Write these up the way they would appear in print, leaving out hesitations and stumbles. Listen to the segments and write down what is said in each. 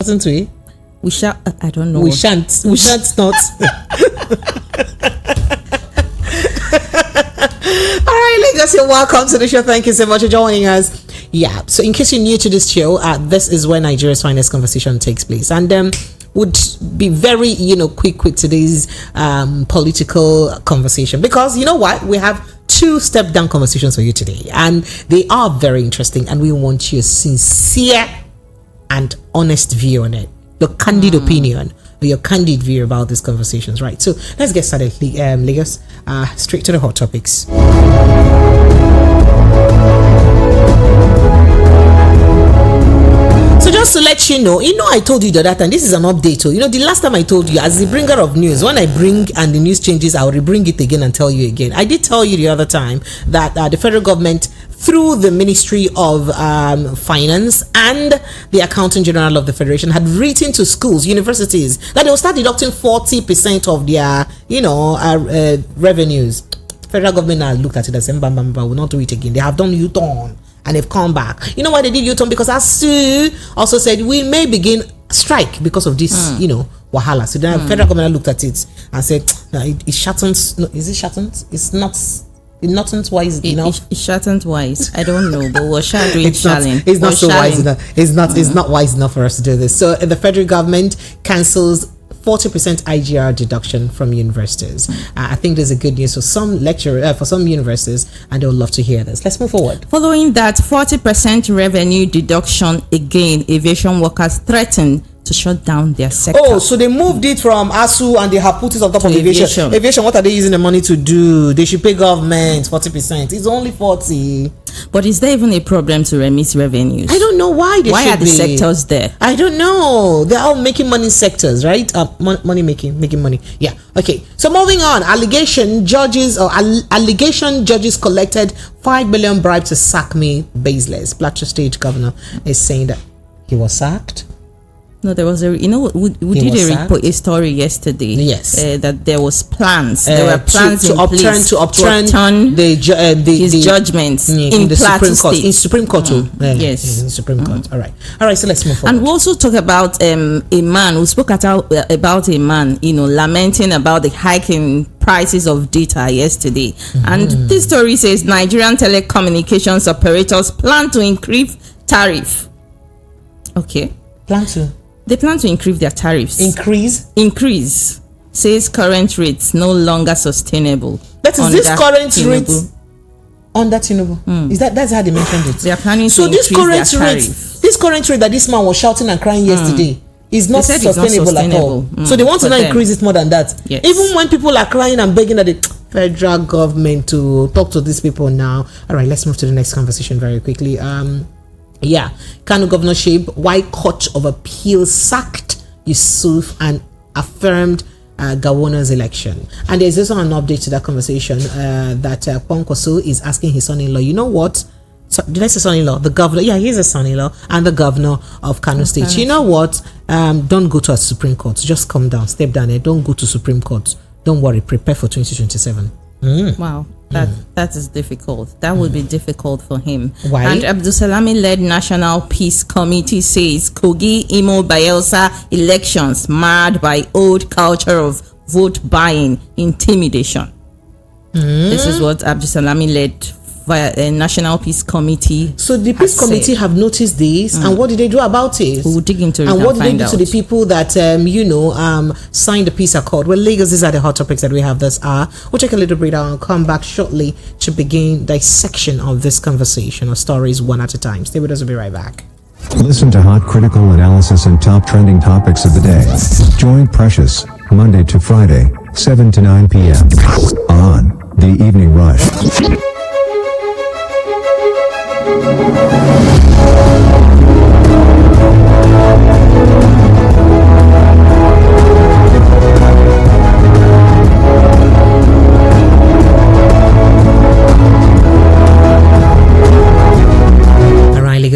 Hasn't we? We shall. I don't know. We shan't. We shan't not. All right, Lagos, you're welcome to the show. Thank you so much for joining us. Yeah. So, in case you're new to this show, this is where Nigeria's finest conversation takes place, and would be very quick with today's political conversation, because you know what, we have 2 step down conversations for you today, and they are very interesting, and we want your sincere and honest view on it, your candid opinion, or your candid view about these conversations, right? So let's get started. Lagos, straight to the hot topics. So just to let you know, I told you that, and this is an update. So, the last time I told you, as the bringer of news, when I bring and the news changes, I'll rebring it again and tell you again. I did tell you the other time that the federal government, through the Ministry of Finance and the Accountant General of the Federation, had written to schools, universities, that they will start deducting 40% of their, revenues. Federal government now looked at it and said, will not do it again. They have done U-turn. And they've come back. You know why they did U-turn? Because ASU also said we may begin strike because of this, wahala. So then the federal government looked at it and said, no, it shattens. No, is it shattens? It's not. It's not wise enough. It shattens wise. I don't know, but we're doing challenge. It's not so wise enough. It's not wise enough for us to do this. So the federal government cancels 40% IGR deduction from universities. I think there's a good news for some for some universities, and they would love to hear this. Let's move forward. Following that 40% revenue deduction, again, aviation workers threatened to shut down their sector. Oh, so they moved it from ASU and they have put it on top of aviation. Aviation, what are they using the money to do? They should pay government 40%. It's only 40. But is there even a problem to remit revenues? I don't know why they Why are the sectors there? I don't know. They're all making money sectors, right? Money making money. Yeah. Okay. So moving on. Allegation judges collected 5 million bribe to sack me baseless. Plateau State governor is saying that he was sacked. No, there was we did a story yesterday. Yes, that there was plans. There were plans to upturn his judgments in the Plateau Supreme Court. State. In Supreme Court too. Yes, in Supreme Court. All right. So let's move forward. And we also talk about a man who spoke about a man, lamenting about the hiking prices of data yesterday. And this story says Nigerian telecommunications operators plan to increase tariff. Okay. They plan to increase their tariffs. Increase. Says current rates no longer sustainable. That is this current rate under Tinubu. That's how they mentioned it. They are planning to increase their tariff. This current rate that this man was shouting and crying yesterday is not sustainable at all. So they want to now increase it more than that. Yes. Even when people are crying and begging that the federal government to talk to these people now. All right, let's move to the next conversation very quickly. Kano governorship, why Court of Appeal sacked Yusuf and affirmed Gawona's election. And there's also an update to that conversation that Ponkoso is asking his son-in-law, you know what? So, did I say son-in-law? The governor, he's a son-in-law and the governor of Kano State. You know what? Don't go to a Supreme Court. Just come down, step down there. Don't go to Supreme Court. Don't worry. Prepare for 2027. Wow. That is difficult. That would be difficult for him. Why? And Abdulsalami-led National Peace Committee says Kogi, Imo, Bayelsa elections marred by old culture of vote buying, intimidation. This is what Abdulsalami-led National Peace Committee. So the Peace Committee have noticed this, and what did they do about it? We'll dig into it and what did they do to the people that signed the peace accord? Well, Lagos, these are the hot topics that we have this hour. We'll take a little break and I'll come back shortly to begin dissection of this conversation of stories one at a time. Stay with us, we'll be right back. Listen to hot critical analysis and top trending topics of the day. Join Precious Monday to Friday, 7 to 9 p.m. on The Evening Rush.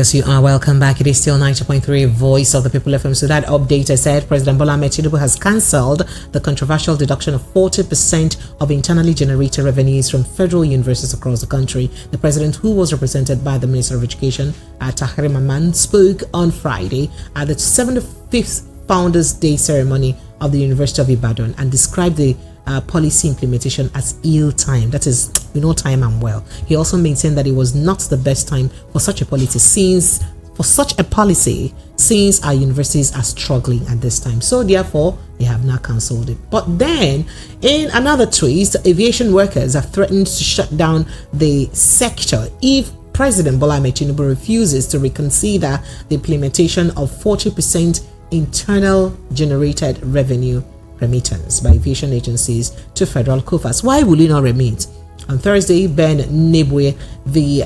Yes, you are welcome back. It is still 90.3 Voice of the People FM. So that update, I said President Bola Ahmed Tinubu has cancelled the controversial deduction of 40% of internally generated revenues from federal universities across the country. The president, who was represented by the Minister of Education, Tahir Mamman, spoke on Friday at the 75th Founders Day ceremony of the University of Ibadan and described the policy implementation as ill-timed. That is, time and well. He also maintained that it was not the best time for such a policy since our universities are struggling at this time. So therefore, they have now cancelled it. But then, in another twist, aviation workers have threatened to shut down the sector if President Bola Ahmed Tinubu refuses to reconsider the implementation of 40% internal generated revenue remittance by aviation agencies to federal coffers. Why will it not remit? On Thursday, Ben Nebwe, the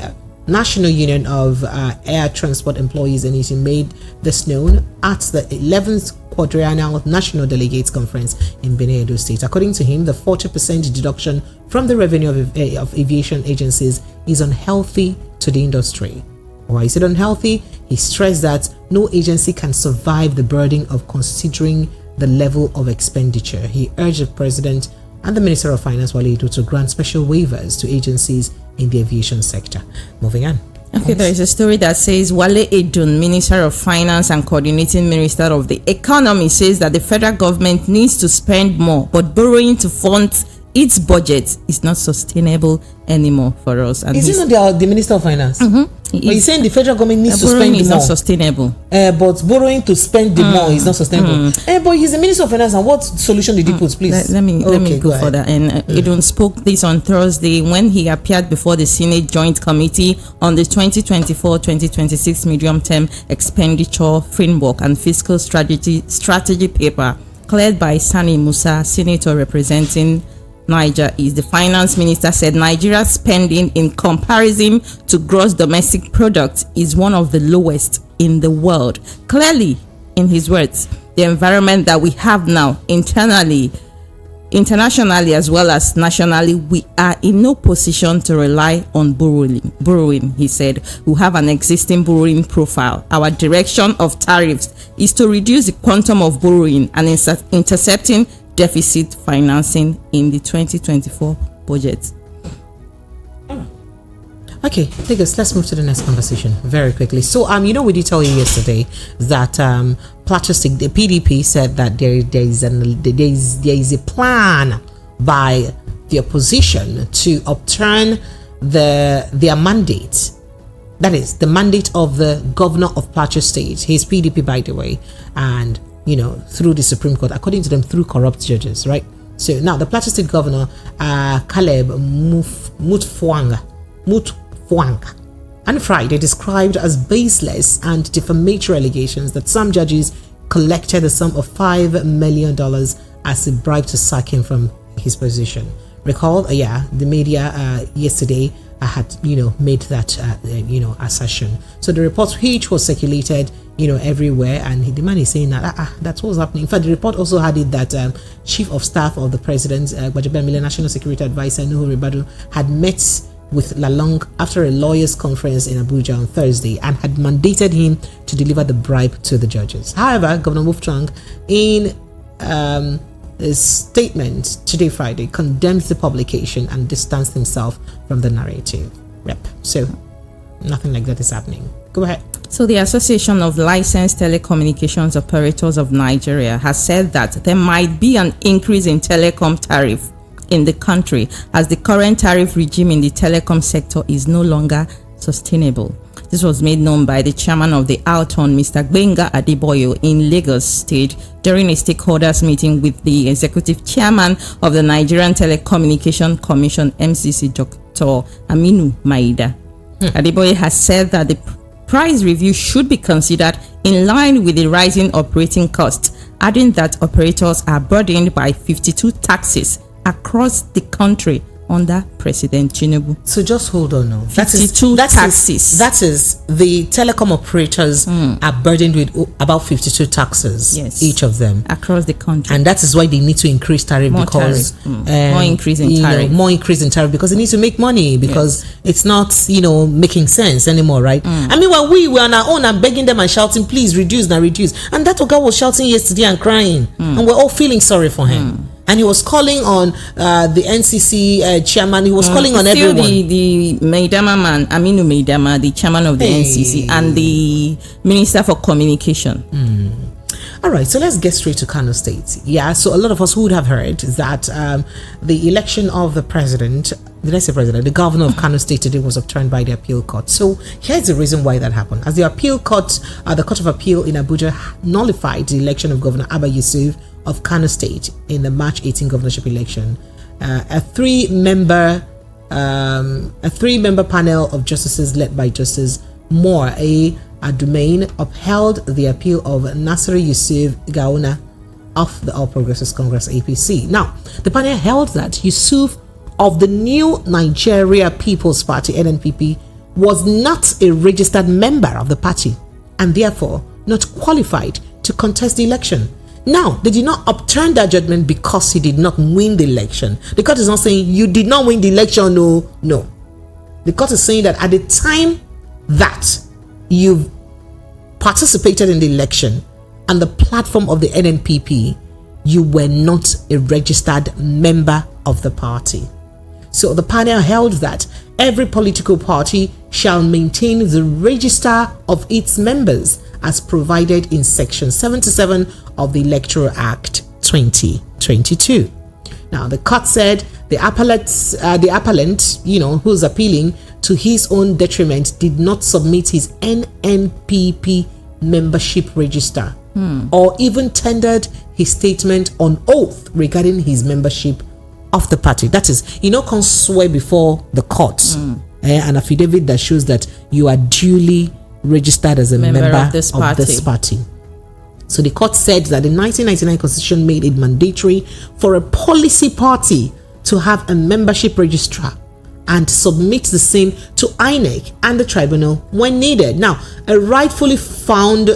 National Union of Air Transport Employees and he made this known at the 11th Quadrennial National Delegates Conference in Benin, Edo State. According to him, the 40% deduction from the revenue of aviation agencies is unhealthy to the industry. Why is it unhealthy? He stressed that no agency can survive the burden of considering the level of expenditure. He urged the President and the Minister of Finance, Wale Edo, to grant special waivers to agencies in the aviation sector. Moving on. Okay, there is a story that says Wale Edun, Minister of Finance and Coordinating Minister of the Economy, says that the federal government needs to spend more, but borrowing to fund its budget is not sustainable anymore for us. And is it not the Minister of Finance? Mm-hmm. But you're saying the federal government needs to spend borrowing is more. not sustainable. But borrowing to spend the more is not sustainable. But he's the Minister of Finance, and what solution did he put, please? Let me go further. And Edun spoke this on Thursday when he appeared before the Senate Joint Committee on the 2024-2026 medium-term expenditure framework and fiscal strategy paper cleared by Sani Musa, Senator representing Niger East. The finance minister said Nigeria's spending in comparison to gross domestic product is one of the lowest in the world. Clearly, in his words, the environment that we have now internationally as well as nationally, we are in no position to rely on borrowing, he said. We have an existing borrowing profile. Our direction of tariffs is to reduce the quantum of borrowing and intercepting deficit financing in the 2024 budget. Okay, let's move to the next conversation very quickly. So, we did tell you yesterday that Plateau State, the PDP, said that there is a plan by the opposition to upturn their mandate. That is the mandate of the governor of Plateau State. He's PDP, by the way, and through the Supreme Court, according to them, through corrupt judges, right? So now the Plateau State Governor, Caleb Mutfwang, on Friday described as baseless and defamatory allegations that some judges collected the sum of $5 million as a bribe to sack him from his position. Recall, the media yesterday had made that assertion. So the report, which was circulated everywhere, and the man is saying that that's what's happening. In fact, the report also had it that Chief of Staff of the President, Godwin National Security Advisor Nuhu Ribadu, had met with Lalong after a lawyers' conference in Abuja on Thursday and had mandated him to deliver the bribe to the judges. However, Governor Mufchang, in a statement today, Friday, condemned the publication and distanced himself from the narrative. So, nothing like that is happening. Go ahead. So the Association of Licensed Telecommunications Operators of Nigeria has said that there might be an increase in telecom tariff in the country as the current tariff regime in the telecom sector is no longer sustainable. This was made known by the chairman of the Alton, Mr. Gbenga Adeboyo, in Lagos State during a stakeholders meeting with the executive chairman of the Nigerian Telecommunication Commission, MCC, Dr. Aminu Maida. Adeboyo has said that the price review should be considered in line with the rising operating costs, adding that operators are burdened by 52 taxes across the country under President Tinubu. So just hold on now. 52 taxes. That is the telecom operators are burdened with about 52 taxes, yes, each of them across the country, and that is why they need to increase tariff, because more increase in tariff, more increase in tariff, because they need to make money, because it's not making sense anymore, right? I mean, when we were on our own and begging them and shouting, please reduce, and that guy was shouting yesterday and crying, and we're all feeling sorry for him. And he was calling on the NCC chairman. He was calling on everyone. The Maidama man, Aminu Maidama, the chairman of the NCC, and the Minister for Communication. All right, so let's get straight to Kano State. Yeah, so a lot of us would have heard that the election of the president, the governor of Kano State today was overturned by the appeal court. So here's the reason why that happened. As the appeal court, the Court of Appeal in Abuja nullified the election of Governor Abba Yusuf of Kano State in the March 18 governorship election, a three-member panel of justices led by Justice Moore Adumain upheld the appeal of Nasiri Yusuf Gawuna of the All Progressives Congress APC. Now, the panel held that Yusuf of the New Nigeria People's Party NNPP was not a registered member of the party and therefore not qualified to contest the election. Now, they did not upturn that judgment because he did not win the election. The court is not saying you did not win the election. No. The court is saying that at the time that you participated in the election and the platform of the NNPP, you were not a registered member of the party. So the panel held that every political party shall maintain the register of its members as provided in Section 77 of the Electoral Act 2022. Now, the court said the appellant, who's appealing to his own detriment, did not submit his NNPP membership register or even tendered his statement on oath regarding his membership of the party. That is, can swear before the courts an affidavit that shows that you are duly registered as a member of this party. So the court said that the 1999 constitution made it mandatory for a policy party to have a membership registrar and submit the same to INEC and the tribunal when needed. Now, as rightfully found,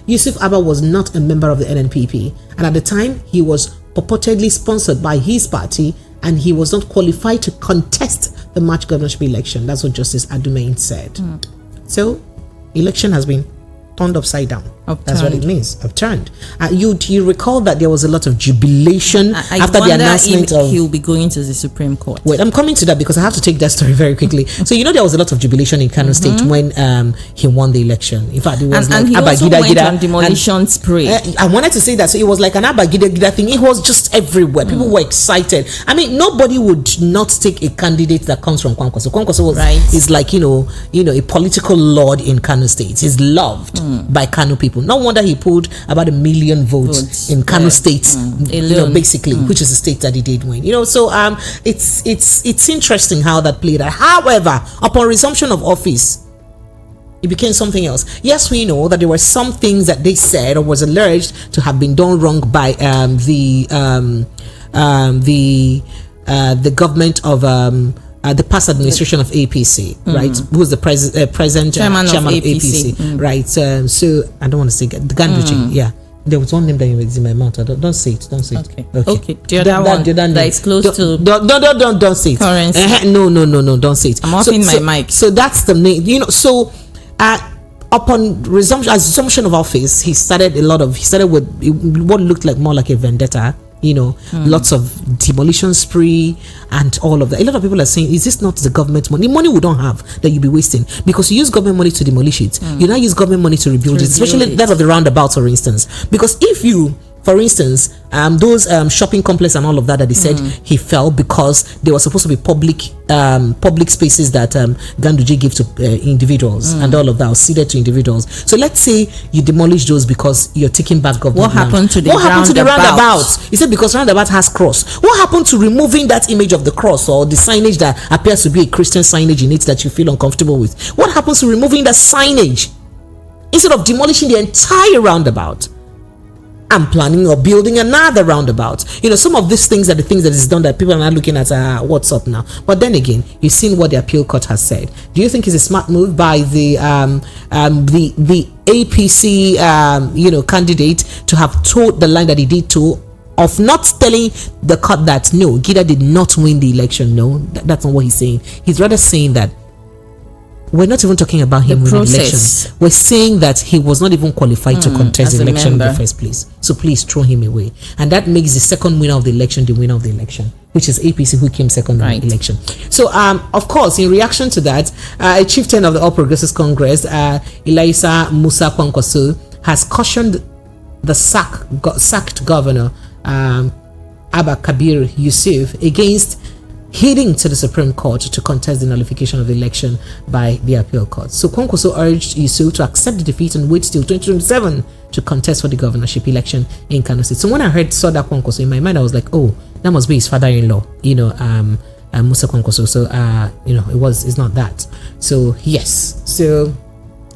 Yusuf Abba was not a member of the NNPP, and at the time he was purportedly sponsored by his party, and he was not qualified to contest the March governorship election. That's what Justice Adumain said. So, election has been turned upside down. That's what it means, upturned. You recall that there was a lot of jubilation after the announcement of he'll be going to the Supreme Court. Wait, I'm coming to that because I have to take that story very quickly. So there was a lot of jubilation in Kano State when he won the election. In fact, it was and he also went on demolition spree. I wanted to say that, so it was like an Abagida thing. It was just everywhere. People were excited. I mean, nobody would not take a candidate that comes from Kwankwaso. Kwankwaso is like a political lord in Kano State. He's loved by Kano people. No wonder he pulled about 1 million votes in Kano State, basically, which is the state that he did win. So it's interesting how that played out. However, upon resumption of office, it became something else. Yes, we know that there were some things that they said or was alleged to have been done wrong by the government of the past administration of APC, right? Who was the present chairman of APC. Right? So I don't want to say Ganduje. Yeah, there was one name that was in my mouth. Don't say it. Don't say it. Okay. The other one that is close to. Don't say it. Currency. No. Don't say it. I'm off my mic. So that's the name. So upon resumption of office, he started with what looked like more like a vendetta. Lots of demolition spree and all of that. A lot of people are saying, is this not the government money? Money we don't have that you'll be wasting, because you use government money to demolish it. You now use government money to rebuild it, especially that of the roundabouts, for instance. Because if you, for instance, those shopping complex and all of that they said he fell because they were supposed to be public spaces that Ganduje gave to individuals and all of that was ceded to individuals. So let's say you demolish those because you're taking back government. What happened to the roundabouts? He said because roundabout has cross. What happened to removing that image of the cross or the signage that appears to be a Christian signage in it that you feel uncomfortable with? What happens to removing that signage instead of demolishing the entire roundabout? I'm planning or building another roundabout. Some of these things are the things that is done that people are not looking at what's up now. But then again, you've seen what the appeal court has said. Do you think it's a smart move by the APC candidate to have told the line that he did to, of not telling the court that no, Gida did not win the election? No, that's not what he's saying. He's rather saying that we're not even talking about him winning the election. We're saying that he was not even qualified to contest the election in the first place. So please throw him away. And that makes the second winner of the election the winner of the election, which is APC, who came second in the election. So, of course, in reaction to that, a chieftain of the All Progressives Congress, Ilaisa Musa Kwankwaso, has cautioned the sacked governor, Abba Kabir Yusuf, against heading to the Supreme Court to contest the nullification of the election by the appeal court. So Kwankwaso urged Yusuf to accept the defeat and wait till 2027 to contest for the governorship election in Kano State. So when I saw that Kwankwaso, in my mind I was like, oh, that must be his father-in-law, Musa Kwankwaso. So it's not that. So yes, so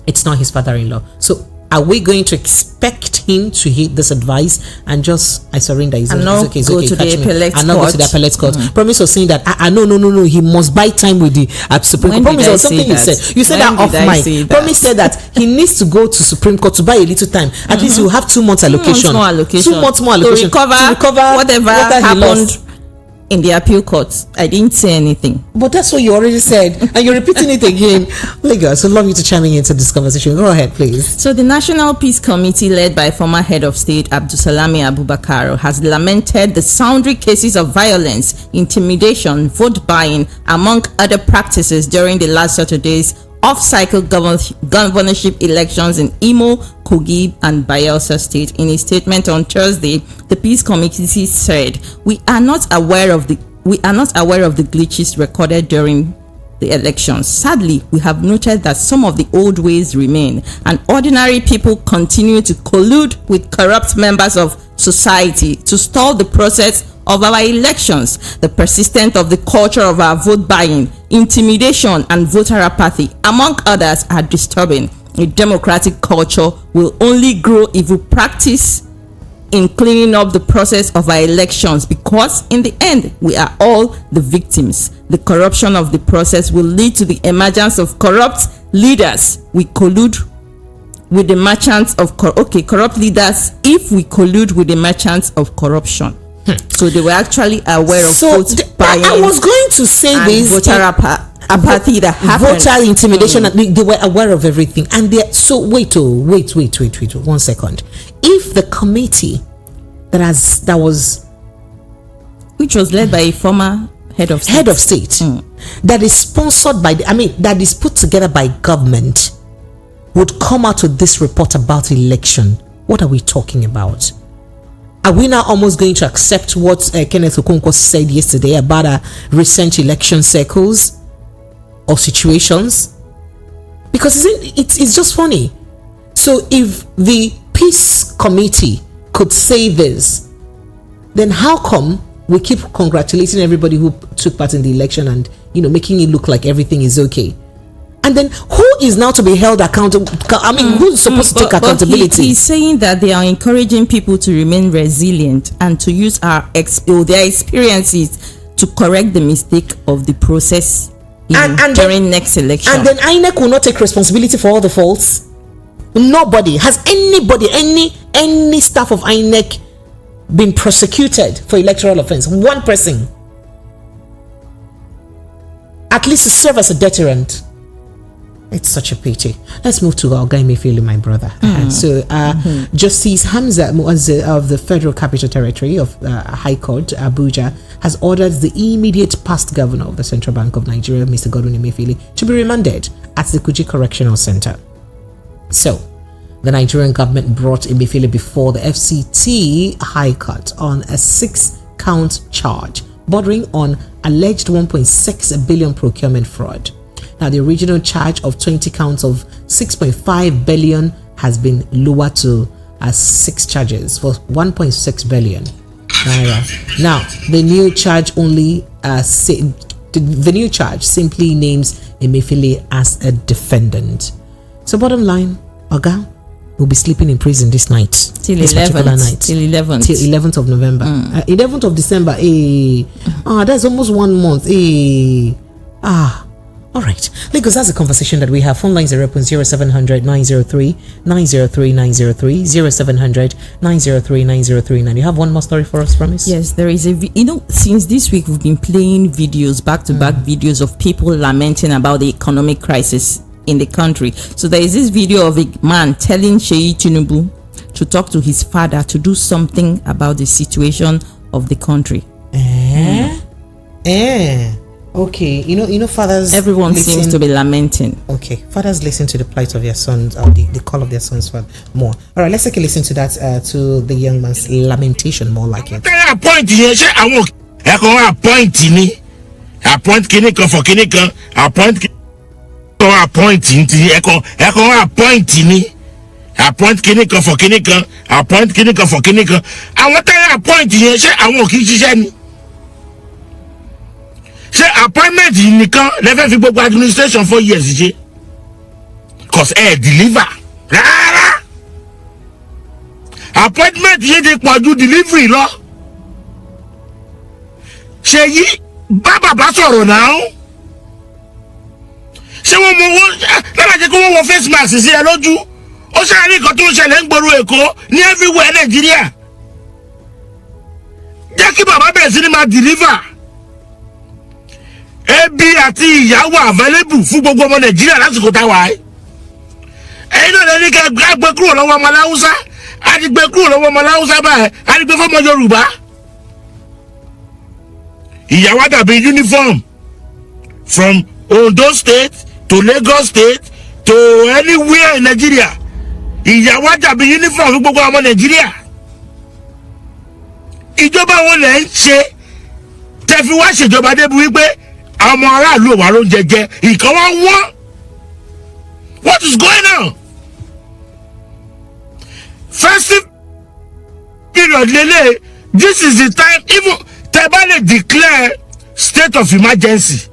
it's not his father-in-law. So are we going to expect him to heed this advice and just I surrender? It's okay, go to the appellate court. And not go to the appellate court. Promise was saying that no, he must buy time with the Supreme Court. Promise was something you said. You said that off mic. Promise said that he needs to go to Supreme Court to buy a little time. At least he will have 2 months allocation. 2 months more allocation to recover whatever happened in the appeal court. I didn't say anything. But that's what you already said, and you're repeating it again. Lagos, I'd love you to chime in into this conversation. Go ahead, please. So the National Peace Committee, led by former head of state Abdulsalami Abubakar, has lamented the sundry cases of violence, intimidation, vote buying, among other practices during the last Saturday's off-cycle governorship elections in Imo, Kogi, and Bayelsa State. In a statement on Thursday, the Peace Committee said, "We are not aware of the glitches recorded during the elections. Sadly, we have noted that some of the old ways remain, and ordinary people continue to collude with corrupt members of society to stall the process of our elections. The persistence of the culture of our vote buying, intimidation, and voter apathy, among others, are disturbing. A democratic culture will only grow if we practice in cleaning up the process of our elections, because in the end, we are all the victims. The corruption of the process will lead to the emergence of corrupt leaders. We collude with the merchants of corrupt leaders if we collude with the merchants of corruption." So they were actually aware of vote buying. I was going to say this voter apathy that happened. Voter intimidation. They were aware of everything, and they. So wait 1 second. If the committee which was led by a former head of state, that is sponsored by that is put together by government, would come out with this report about election, what are we talking about? Are we now almost going to accept what Kenneth Okonkwo said yesterday about recent election cycles or situations? Because it's just funny. So if the Peace Committee could say this, then how come we keep congratulating everybody who took part in the election and making it look like everything is okay? And then who is now to be held accountable? Who's supposed to take accountability? He's saying that they are encouraging people to remain resilient and to use their experiences to correct the mistake of the process during next election. And then INEC will not take responsibility for all the faults. Nobody has any staff of INEC been prosecuted for electoral offense. One person, at least to serve as a deterrent. It's such a pity. Let's move to Godwin Emefiele, my brother. So, Justice Hamza Muazze of the Federal Capital Territory of High Court, Abuja, has ordered the immediate past governor of the Central Bank of Nigeria, Mr. Godwin Emefiele, to be remanded at the Kuje Correctional Center. So, the Nigerian government brought Emefiele before the FCT High Court on a 6-count charge bordering on alleged 1.6 billion procurement fraud. Now, the original charge of 20 counts of 6.5 billion has been lowered to 6 charges for 1.6 billion naira. Now, the new charge simply names Emefiele as a defendant. So, bottom line, Oga, will be sleeping in prison this night. Till this 11th. particular night. Till 11th. Till 11th of November. 11th of December. That's almost 1 month. All right. Because that's a conversation that we have. Phone lines are open 0700 903 903 903 0700 903 903. You have one more story for us, Promise? Yes, there is since this week we've been playing videos, back-to-back videos of people lamenting about the economic crisis in the country. So there is this video of a man telling Sheyi Tinubu to talk to his father to do something about the situation of the country. Okay, you know, fathers. Everyone seems to be lamenting. Okay, fathers listen to the plight of their sons, or the call of their sons for more. All right, let's take a listen to that, to the young man's lamentation, more like it. Appoint ṣé appointment yìí nìkan lẹ́fẹ̀ẹ́ fi gbogbo administration 4 years ṣe cause deliver rárá appointment yìí ti pọ̀ ju delivery lọ ṣe yí bá bàbá sọ̀rọ̀ náà ṣé wọ́n mọ owó lára jẹ́ kó wọ́n wọ face mask sí ẹ lójú ó ṣàrí nǹkan tó ń ṣẹlẹ̀ ń gbòòrò Èkó ní everywhere Nàìjíríà jẹ́ kí bàbá bẹ̀rẹ̀ sí ni máa deliver. Ebi àti ìyà wà available fún gbogbo ọmọ Nàìjíríà lásìkò tá wà. Ẹ̀yin náà lè ní ká gbé kúrò lọ́wọ́ ọmọ Láúsá, a ti gbé kúrò lọ́wọ́ ọmọ Láúsá báyìí, a ti gbé fọ́mọ Yorùbá. Ìyà wa dàbí uniform from Ondo State to Lagos State to anywhere in Nigeria. Ìyà wa dàbí uniform fún gbogbo ọmọ Nàìjíríà. Ìjọba wo lẹ ń ṣe tẹ́ fi wá ṣèjọba débi wípé àwọn aráàlú wa ló ń jẹjẹ ìkan wá wọ́n. What is going on? Festive period lele, this is the time even tẹ́ declare state of emergency.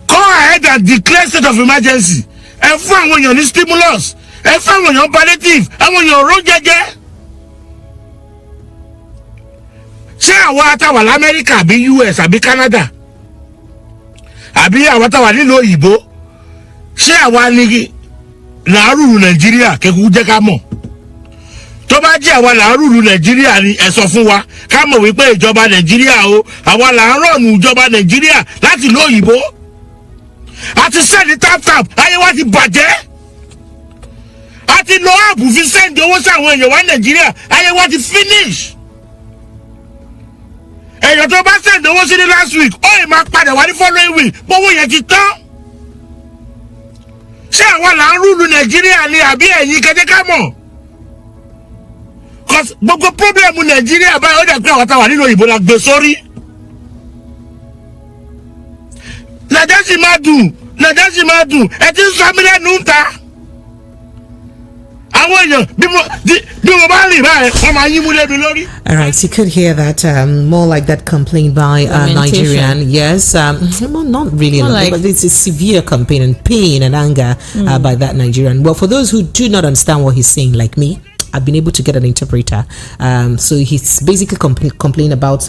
Go ahead and declare state of emergency. Ẹ fún àwọn èèyàn ní stimulus, ẹ fún àwọn èèyàn palliative, àwọn èèyàn ló ń jẹjẹ. Ṣé àwa táwa l'Amẹ́ríkà àbí US àbí Canada? Àbí àwa táwa nílùú òyìnbó? Ṣé àwa ní làárùrù Nàìjíríà kẹ́kọ̀ọ́ jẹ́ ká mọ̀? Tó bá jẹ́ àwa làárùrù Nàìjíríà ni ẹ sọ fún wa ká mọ̀ wípé ìjọba Nàìjíríà o àwa là ń rọ̀nù ìjọba Nàìjíríà láti ìlú òyìnbó. A ti sẹ́ni tap ayé wa ti bàjẹ́. A ti lo áàpù fi sẹ́ndì owó sáwọn èèyàn wa Nàìjíríà ayé wa ti finish. Èèyàn tó bá send owó sí ní last week ó ì máa padà wá ní following week owó yẹn ti tán. Ṣé àwa là ń rúlu Nàìjíríà ni àbí ẹ̀yin kẹ́jẹ́ ká mọ̀? Cause gbogbo problem Nàìjíríà báyìí ó dẹ̀ pé àwọn táwa nínú òyìnbó la gbé sórí. Nàìjíríà sì máa dùn ẹ ti ń sọ mí lẹ́nu ń ta. All right, you could hear that more like that complaint by Nigerian. Yes, well, not really, but it's a severe complaint and pain and anger by that Nigerian. Well, for those who do not understand what he's saying, like me, I've been able to get an interpreter. So he's basically complaining about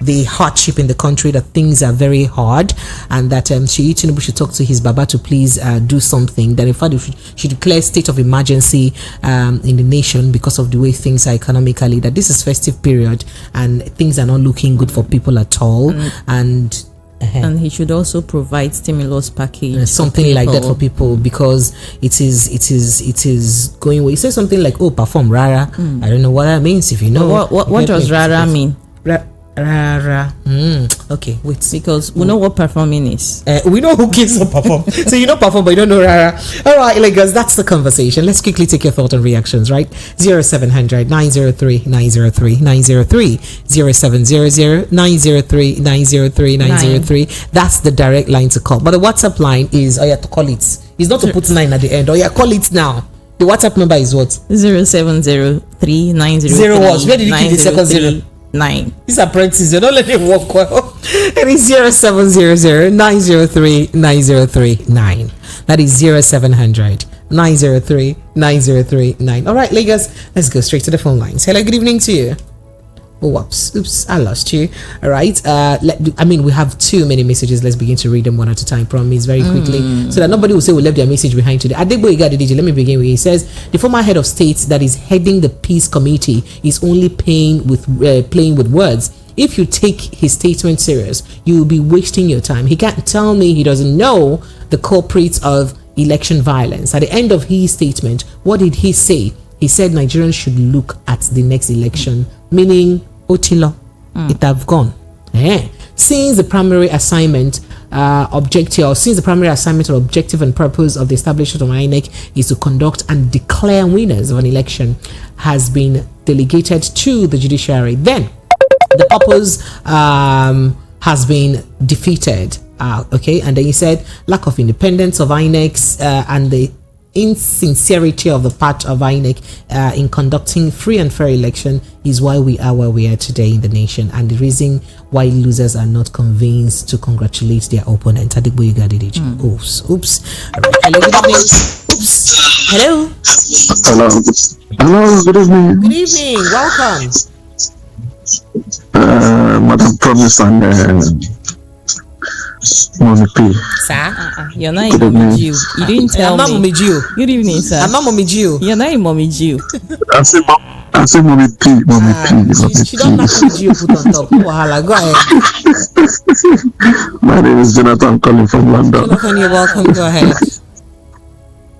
the hardship in the country, that things are very hard, and that Sheyi Tinubu should talk to his Baba to please do something. That in fact, should declare state of emergency in the nation because of the way things are economically. That this is festive period and things are not looking good for people at all. And he should also provide stimulus package, something like that for people, because it is going away. He says something like, "Oh, perform rara." I don't know what that means. If you know what does rara mean? Rara. Okay, wait. Because we know what performing is. We know who gives a perform. So you know perform, but you don't know rara. All right, Lagos, that's the conversation. Let's quickly take your thoughts and reactions, right? 0700 903 903 903 0700 903 903 903. That's the direct line to call. But the WhatsApp line is, oh yeah, to call it. It's not to put 9 at the end. Oh yeah, call it now. The WhatsApp number is what? 0703 903 0 was. Where did you keep the second 0? 9. These apprentices, you don't let it work well. It is 0700 903 903 9. That is 0700 903-9039. All right, Lagos, let's go straight to the phone lines. Hello, good evening to you. Oh, whoops. Oops, I lost you. All right. We have too many messages. Let's begin to read them one at a time, promise, very quickly, so that nobody will say we left their message behind today. Adegboyega DJ, let me begin with. He says, the former head of state that is heading the peace committee is only playing with words. If you take his statement serious, you will be wasting your time. He can't tell me he doesn't know the culprits of election violence. At the end of his statement, what did he say? He said Nigerians should look at the next election, meaning Otilo, it have gone. Since the primary assignment or objective and purpose of the establishment of INEC is to conduct and declare winners of an election has been delegated to the judiciary, then the purpose has been defeated. And then he said lack of independence of INEC and the insincerity of the part of INEC in conducting free and fair election is why we are where we are today in the nation, and the reason why losers are not convinced to congratulate their opponent. Oops. Right. Hello, good evening. Oops. Hello. Hello, good evening. Good evening, welcome. Madam Promise and Mommy P. Sir? You're not in Mommy Jew. You didn't tell I'm me. not Mommy Jew. Good evening, sir. I'm not Mommy Jew. You're not in Mommy Jew. I say Mommy P. She don't know Mommy Jew put on top. Wahala, go ahead. My name is Jonathan calling from London. Jonathan, you're welcome. Go ahead.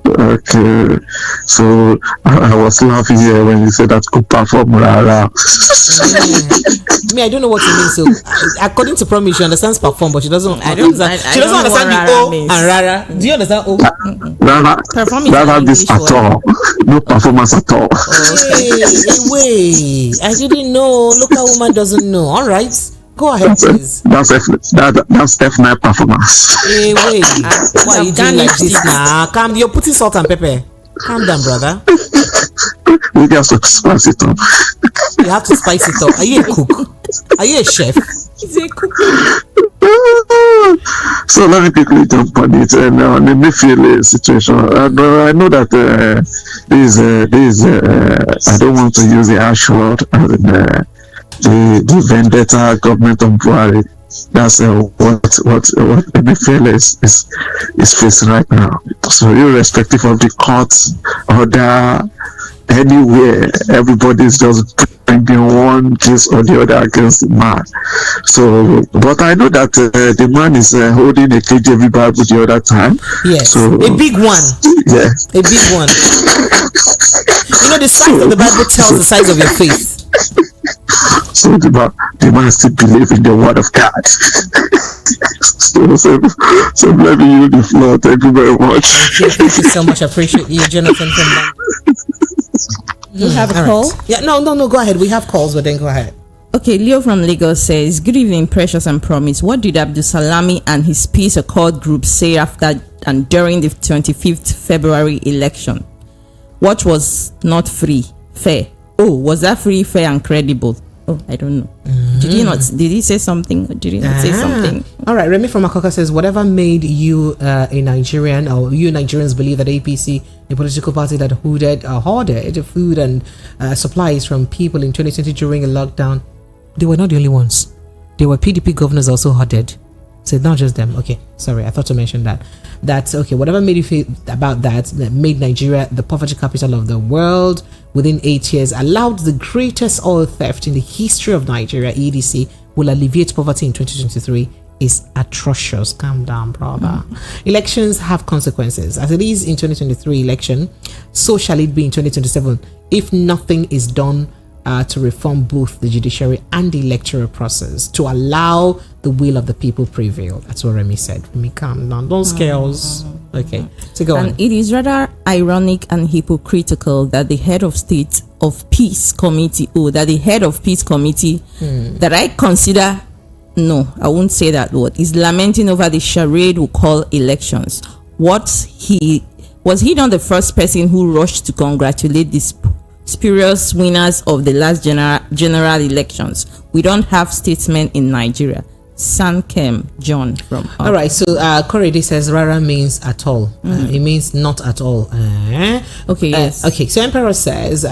Okay, so I was laughing here when you said that could perform rara. I don't know what it means. So, according to Promise, she understands perform, but she doesn't. She doesn't understand the O and rara. Do you understand O? Rara this at all. No performance at all. Wait. I didn't know. Local woman doesn't know. All right. Go ahead, please. That's F9 performance. Hey, wait. Why are you doing like this now? Calm. You're putting salt and pepper. Calm down, brother. We have to spice it up. You have to spice it up. Are you a cook? Are you a chef? He's a cook. So let me quickly jump on it. And on the Emefiele situation, I know that I don't want to use the harsh word. The vendetta government of Buhari. That's what Emefiele is facing right now. So irrespective of the court's order, anywhere, everybody's just bringing one case or the other against the man. So, but I know that the man is holding a KJV Bible the other time. Yes, so, a big one. Yeah, a big one. The size of the Bible tells the size of your faith. So the man still believe in the word of God. so let me use the floor. Thank you very much. Thank you so much. I appreciate you, Jonathan. You have a call? Right. Yeah, no. Go ahead. We have calls, but then go ahead. Okay, Leo from Lagos says, good evening, Precious and Promise. What did Abdul Salami and his peace accord group say after and during the 25th February election? What was not free, fair? Oh, was that free, fair, and credible? Oh, I don't know. Did he say something? Or did he not say something? All right, Remy from Akoka says, whatever made you a Nigerian, or you Nigerians believe that APC, a political party that hoarded food and supplies from people in 2020 during a lockdown, they were not the only ones. There were PDP governors also hoarded. So not just them. Okay, sorry, I thought to mention that. That's okay. Whatever made you feel about that made Nigeria the poverty capital of the world within 8 years, allowed the greatest oil theft in the history of Nigeria, EDC, will alleviate poverty in 2023 is atrocious. Calm down, brother. Elections have consequences. As it is in 2023 election, so shall it be in 2027 if nothing is done to reform both the judiciary and the electoral process to allow the will of the people prevail. That's what Remy said. Remy, calm down. Don't scare us. Okay, so go on. And it is rather ironic and hypocritical that the head of state of peace committee, that I consider, no, I won't say that word, is lamenting over the charade we call elections. Was he not the first person who rushed to congratulate this spurious winners of the last general elections? We don't have statesmen in Nigeria. Sankem John from. All right, so Korede says rara means at all. It means not at all. Okay, yes. Okay, so Emperor says,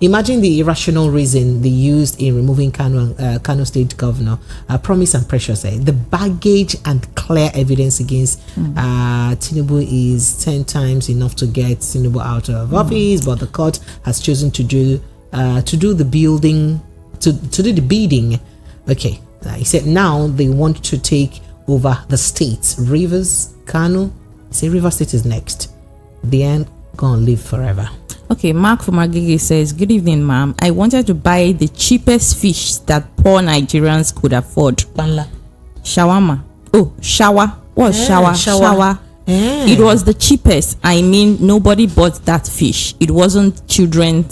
imagine the irrational reason they used in removing Kano State Governor. Promise and Precious. The baggage and clear evidence against Tinubu is 10 times enough to get Tinubu out of office, but the court has chosen to do the building, to do the bidding. Okay. He said now they want to take over the states. Rivers, Kano. Say River State is next. They ain't gonna live forever. Okay, Mark from Agege says, good evening, ma'am. I wanted to buy the cheapest fish that poor Nigerians could afford. Banla. Shawarma. Oh, shower. What shower? Shower. It was the cheapest. I mean, nobody bought that fish. It wasn't children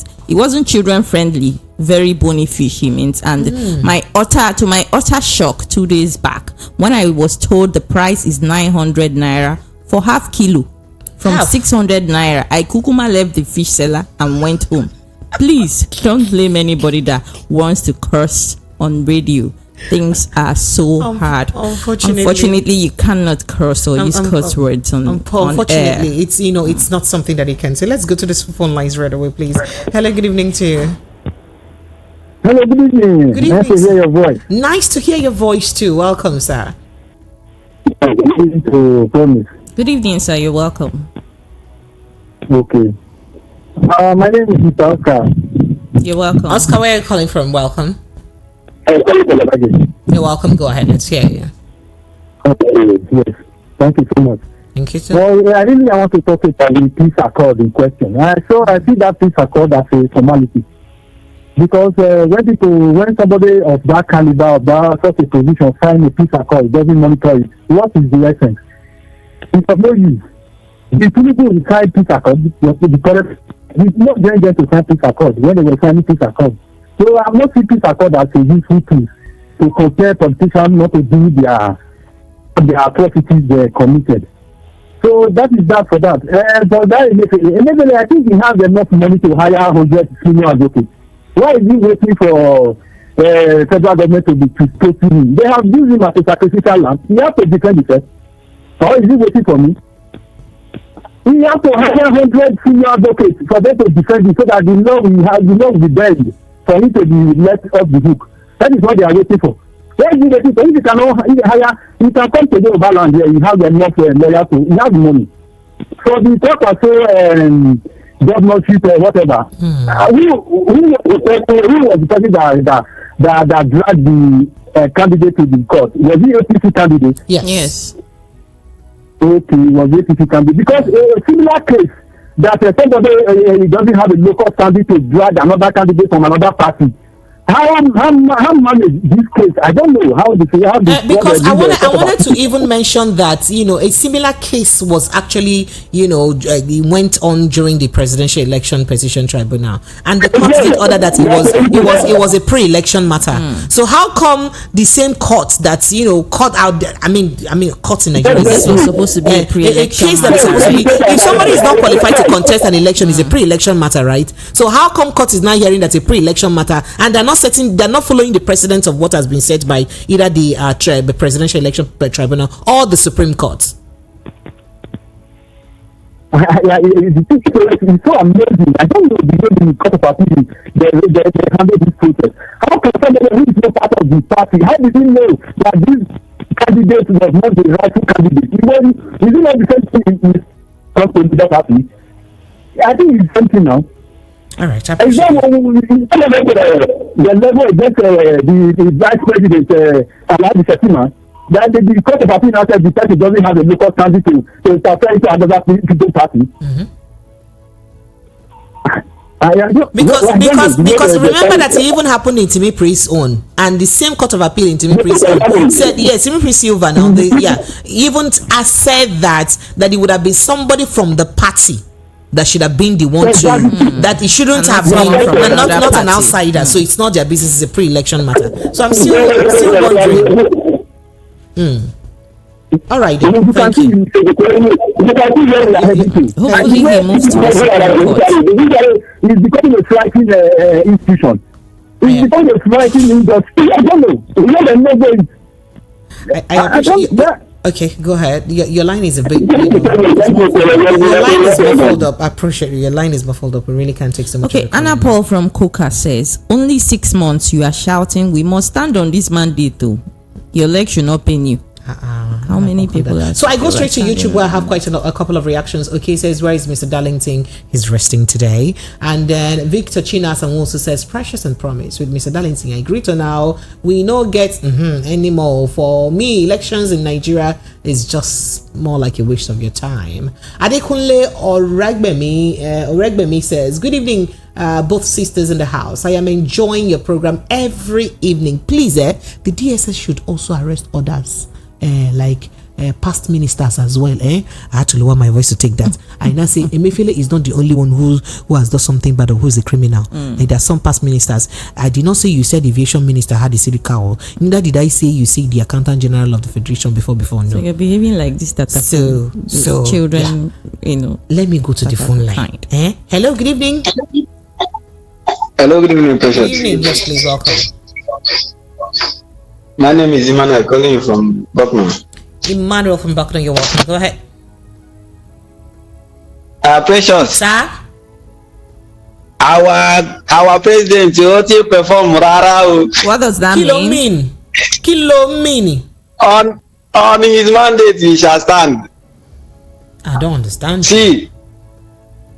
friendly. Very bony fish, he means. And to my utter shock, 2 days back, when I was told the price is 900 naira for half kilo from 600 naira, I kukuma left the fish seller and went home. Please don't blame anybody that wants to curse on radio. Things are so hard. Unfortunately, you cannot curse or use curse words on unfortunately, air. it's it's not something that you can say. Let's go to the phone lines right away, please. Hello, good evening to you. Hello, good evening. Good evening. Nice to hear your voice. Nice to hear your voice too. Welcome, sir. Good evening, sir. You're welcome. Okay. My name is Mr. Oscar. You're welcome. Oscar, where are you calling from? Welcome. I'm calling from Ibadan. You're welcome. Go ahead. Let's hear you. Okay, yes. Thank you so much. Thank you, sir. Well, I want to talk about the peace accord in question. So I see that peace accord as a formality. Because when somebody of that caliber, of that such a position, sign a peace accord, doesn't monitor it, what is the essence? It's of no use. The Tinubu will sign peace accord, the correct, it's not going to sign peace accord when they were signing peace accord. So I'm not seeing peace accord as a useful tool to compare politicians not to do their atrocities they committed. So that is that for that. But that Emefiele, I think he has enough money to hire 100 senior advocates. Why is he waiting for federal government to be taking him? They have used him as a sacrificial lamb. He has to defend himself. Or is he waiting for me? He has to hire 100 senior advocates for them to defend him so that the law will be buried for him to be let off the hook. That is what they are waiting for. Why is he waiting for? If you cannot hire, you can come to the Oberland here. You have enough lawyers to, you have the money. So the talk of governorship or whatever. Who was the person that dragged the candidate to the court? Was he a APC candidate? Yes. Okay, was APC candidate because a similar case that somebody doesn't have a local standing to drag another candidate from another party. How manage this case? I don't know how because I wanted to even mention that a similar case was actually it went on during the presidential election petition tribunal, and the court did order that it was a pre-election matter. So how come the same court that court out court in Nigeria this was supposed to be a pre-election case that is supposed to be, if somebody is not qualified to contest an election is a pre-election matter, right? So how come court is now hearing that a pre-election matter and they're not following the precedent of what has been said by either the presidential election tribunal or the Supreme Court? It's so amazing. I don't know the court of appeal they handle this process. How can somebody who is not part of the party, how did he know that this candidate was not the rightful candidate? Is it not the same thing in the party? I think it's something now. All right. The level against the vice president, Alhaji Shettima, that the court of appeal now said the party doesn't have a local standing to interfere into another political party. Because remember that it even happened in Timi Priest's own, and the same court of appeal in Timi Priest's own said Timi Priest Silva now even said that it would have been somebody from the party that should have been the one that it shouldn't have been and not an outsider. So it's not their business, it's a pre-election matter. So I'm still wondering. All right, thank you. Hopefully he moves to the Supreme Court. It's becoming a striking institution. It's becoming a striking industry. I don't know. I appreciate you. Okay, go ahead. Your line is a bit. Your line is muffled up. I appreciate you. Your line is muffled up. We really can't take so much. Okay, Anna Paul from Coca says, only 6 months you are shouting, we must stand on this mandate though. Your leg should not pain you. How many people are... So I go straight to YouTube where I have quite a couple of reactions. Okay, says, where is Mr. Darlington? He's resting today. And then Victor Chinas and also says, precious and promise with Mr. Darlington. I agree to now. We no get anymore. For me, elections in Nigeria is just more like a waste of your time. Adekunle Oregbemi says, good evening, both sisters in the house. I am enjoying your program every evening. Please, the DSS should also arrest others. Like past ministers as well. I had to lower my voice to take that. I now say Emefiele is not the only one who has done something bad or who is a criminal. There are some past ministers. I did not say you said the aviation minister had a city cow. Neither did I say you say the accountant general of the federation before. No. So you're behaving like this. So children, yeah. Let me go to the phone line. Hello, good evening. Hello, good evening, Precious. Good evening. Yes, please, welcome. My name is Emmanuel, calling you from Buckman. Emmanuel from Buckman, you're welcome. Go ahead. Precious. Sir? Our president, you perform rara. What does that mean? Kilo mean. On his mandate, he shall stand. I don't understand. See,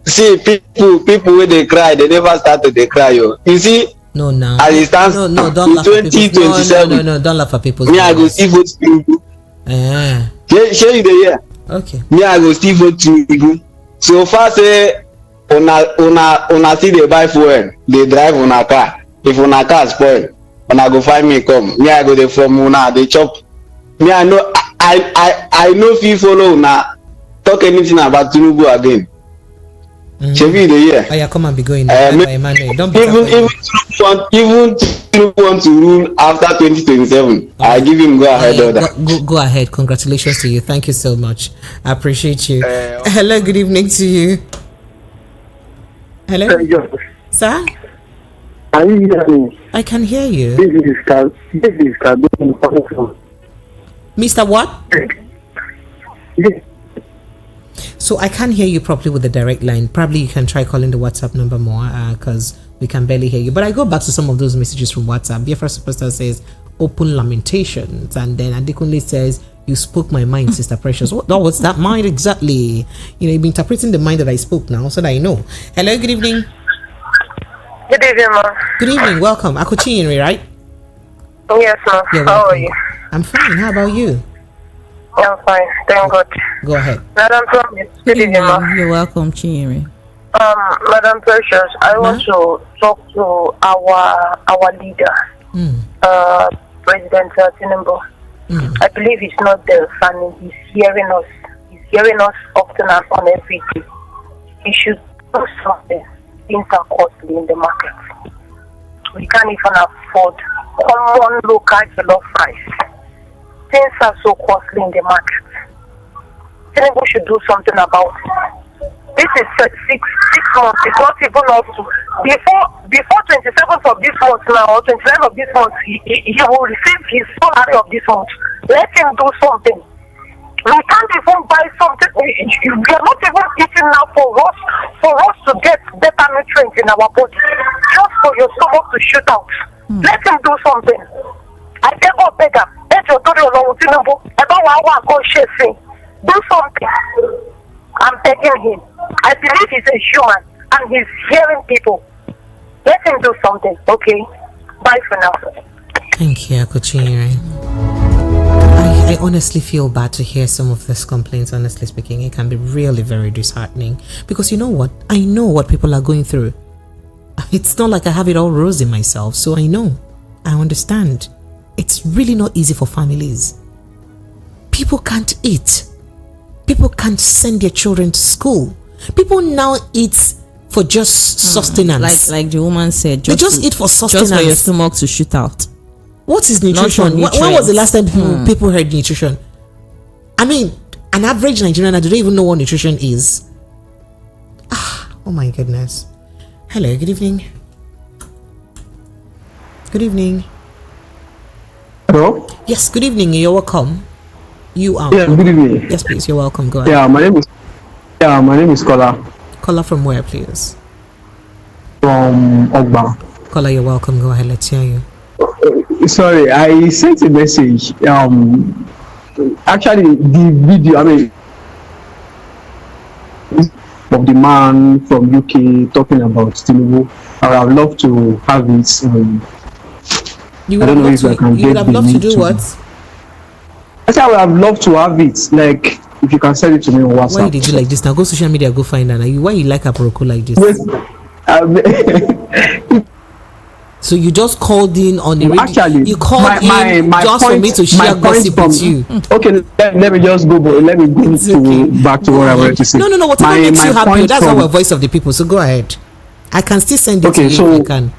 people when they cry, they never start to cry. You see? No, now. As it stands, no, don't laugh at people. No, don't laugh at people. Me, I go still vote Tinubu. Share you the year. Okay. Me, I go still vote Tinubu. So far, say, una see they buy fuel, they drive on a car. If una car spoil, una go find me come. Me, I go there from una, they chop. Me, I know, I know if you follow una talk anything about Tinubu again. Yeah, come and be going. Don't be even want to rule after 2027. I give him go ahead. Go ahead. Congratulations to you. Thank you so much. I appreciate you. Hello, good evening to you. Hello, sir. Can you hear me? I can hear you. This is Godwin. Mr. What? Yes. So I can't hear you properly with the direct line. Probably you can try calling the WhatsApp number more because we can barely hear you. But I go back to some of those messages from WhatsApp. Your first superstar says open lamentations, and then Adekunle says you spoke my mind, Sister Precious. What's that mind exactly? You've been interpreting the mind that I spoke now, so that I know. Hello, good evening. Good evening, ma. Good evening, welcome. Akuchinyere, right? Yes, ma. How are you? I'm fine. How about you? I'm fine, thank God. Go ahead. Madam Promise, good evening, ma. You're welcome, Chinyere. Madam Precious, I want to talk to our leader, President Tinubu. I believe he's not there, and he's hearing us. He's hearing us often and on every day. He should do something. Things are costly in the market. We can't even afford common local jollof rice. Things are so costly in the market. Tinubu should do something about it. This is 6 months. It's not even up to before 27th of this month now, or 27th of this month, he will receive his salary of this month. Let him do something. We can't even buy something. We are not even eating now for us to get better nutrients in our body, just for your stomach to shoot out. Let him do something. I beg or beg him. Let your daughter along Tinubu. Do something. I'm begging him. I believe he's a human and he's hearing people. Let him do something, okay? Bye for now. Thank you, Akuchinyere. I honestly feel bad to hear some of these complaints. Honestly speaking, it can be really very disheartening because you know what? I know what people are going through. It's not like I have it all rosy myself, so I know. I understand. It's really not easy for families. People can't eat. People can't send their children to school. People now eat for just sustenance. Like the woman said, they just eat for sustenance. Just for your stomach to shoot out. What is nutrition? When was the last time people heard nutrition? I mean, an average Nigerian, I don't even know what nutrition is. Oh my goodness. Hello, good evening. Good evening. Hello? Yes, good evening. You're welcome. You are. Yeah, good evening. Yes, please. You're welcome. Go ahead. Yeah, my name is Kola. Caller from where, please? From Ogba. Caller, you're welcome. Go ahead. Let's hear you. Sorry, I sent a message. Actually, the video, of the man from UK talking about Tinubu, I would love to have it. You would have loved to do what? I said I would have loved to have it. Like, if you can send it to me on WhatsApp. Why did you like this? Now go social media, go find her. Why you like a Aproko like this? So you just called in on the radio. Actually, you called in just for me to share gossip with you. Okay, let me just go. Let me go back to what I wanted to say. No. Whatever makes you happy, that's our voice of the people. So go ahead. I can still send it to you if you can.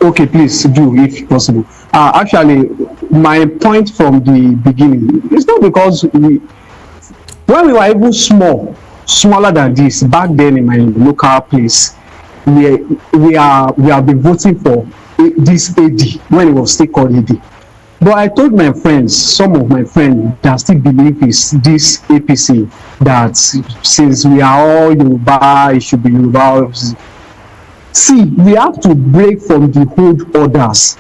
Okay, please do if possible. Actually, my point from the beginning is not because when we were even smaller than this back then in my local place. We have been voting for this AD when it was still called AD. But I told my friends, some of my friends that still believe is this APC, that since we are all Yoruba, it should be Yoruba. See, we have to break from the old orders.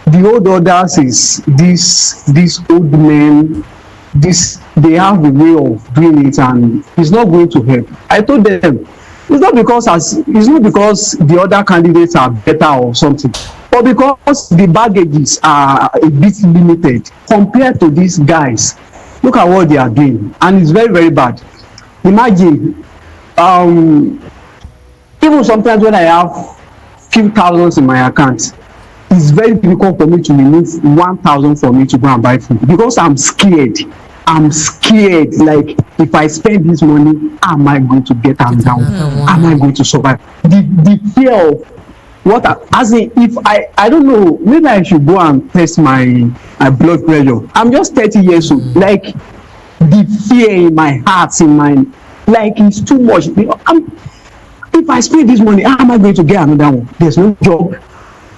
The old orders is this old men, they have a way of doing it, and it's not going to help. I told them, it's not because the other candidates are better or something, but because the baggages are a bit limited compared to these guys. Look at what they are doing, and it's very, very bad. Imagine, even sometimes when I have few thousands in my account, it's very difficult for me to remove 1,000 for me to go and buy food because I'm scared. Like, if I spend this money, am I going to get down? Am I going to survive? The fear of what if I don't know, maybe I should go and test my blood pressure. I'm just 30 years old. Like, the fear in my heart, in my, like, it's too much. If I spend this money, how am I going to get another one? There's no job.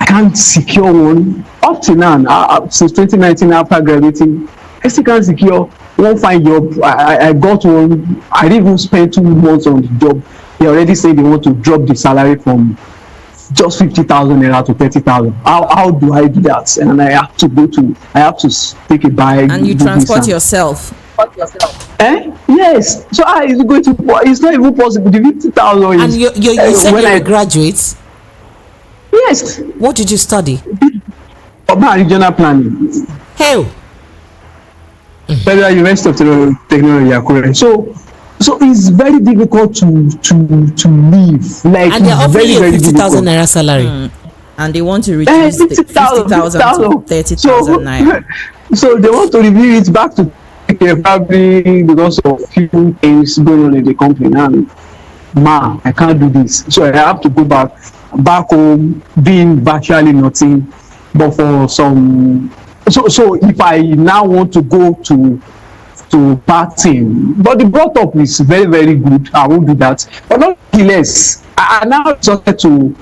I can't secure one. Up to now, since 2019, after graduating, I still can't secure one fine job. I got one. I didn't even spend 2 months on the job. They already say they want to drop the salary from just 50,000 naira to 30,000. How do I do that? And I have to take a bike. And you transport yourself. Yes. So it's not even possible. The 50,000 is. And you said when I graduate. Yes. What did you study? Urban regional planning. Hell. Federal University of Technology, Akure. So it's very difficult to live. Like, and they're offering you 50,000 naira salary. And they want to reduce 50,000 to 30,000 naira. So they want to review it back to probably because of few things going on in the company. And I can't do this. So I have to go back home, being virtually nothing, but for some. So if I now want to go to partying, but the brought up is very, very good, I won't do that. But nonetheless, I now started to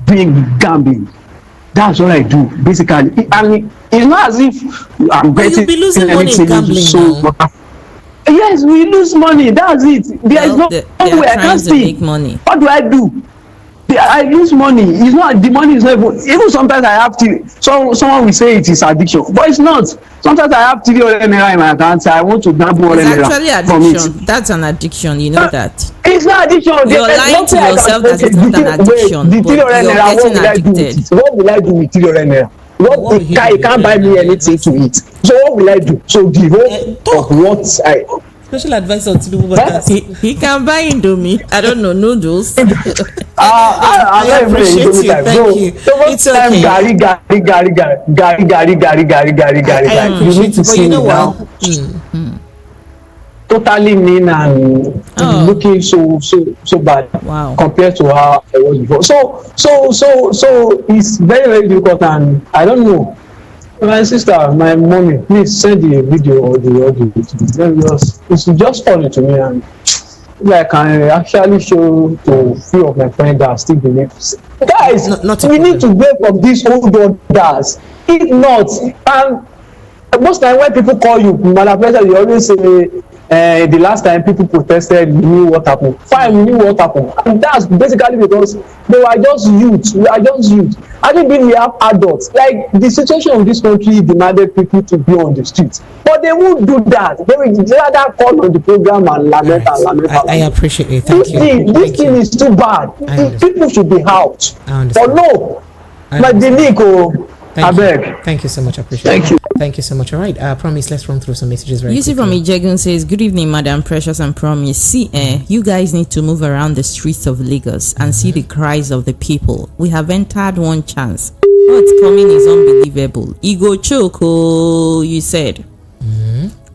bring gambling. That's what I do basically, and it's not as if I'm getting. You'll be losing money in gambling now. Yes, we lose money. That's it. There is no way I can't see. Money. What do I do? I lose money. It's not, the money is not even sometimes I have to. Someone will say it is addiction, but it's not. Sometimes I have 300 naira in my account. I want to gamble 100 naira. It's actually addiction. That's an addiction. You know that. It's not addiction. You're lying to yourself that it's not an addiction. The 300 naira. What will I do with 300 naira? He can't buy me anything to eat. So what will I do? So the whole of what I. Special advice on Tinubu. He can buy Indomie. I don't know, noodles. I appreciate you. Thank you. It's okay. Gari. You need to see me now. Totally mean and looking so bad. Wow. Compared to how I was before. So it's very, very difficult, and I don't know. My sister, my mommy, please send the video or the audio. It's just funny to me, and I can actually show to few of my friends that still believe. Guys, we need to break from these old orders. If not, and most time when people call you Madam President, you always say the last time people protested, we knew what happened. Fine, we knew what happened, and that's basically because they were just youth. We are just youth. I think we have adults. Like the situation of this country demanded people to be on the streets, but they won't do that. They will rather call on the program and lament and lament. I appreciate it. Thank you. This thing is too bad. People should be out. But no, but the Nico. Thank you so much. I appreciate it. Thank you so much. All right. Promise, let's run through some messages very quickly. Yusuf from Ijegun says, good evening, Madam Precious and Promise. See, you guys need to move around the streets of Lagos and see the cries of the people. We have entered one chance. What's coming is unbelievable. Ego choco, you said.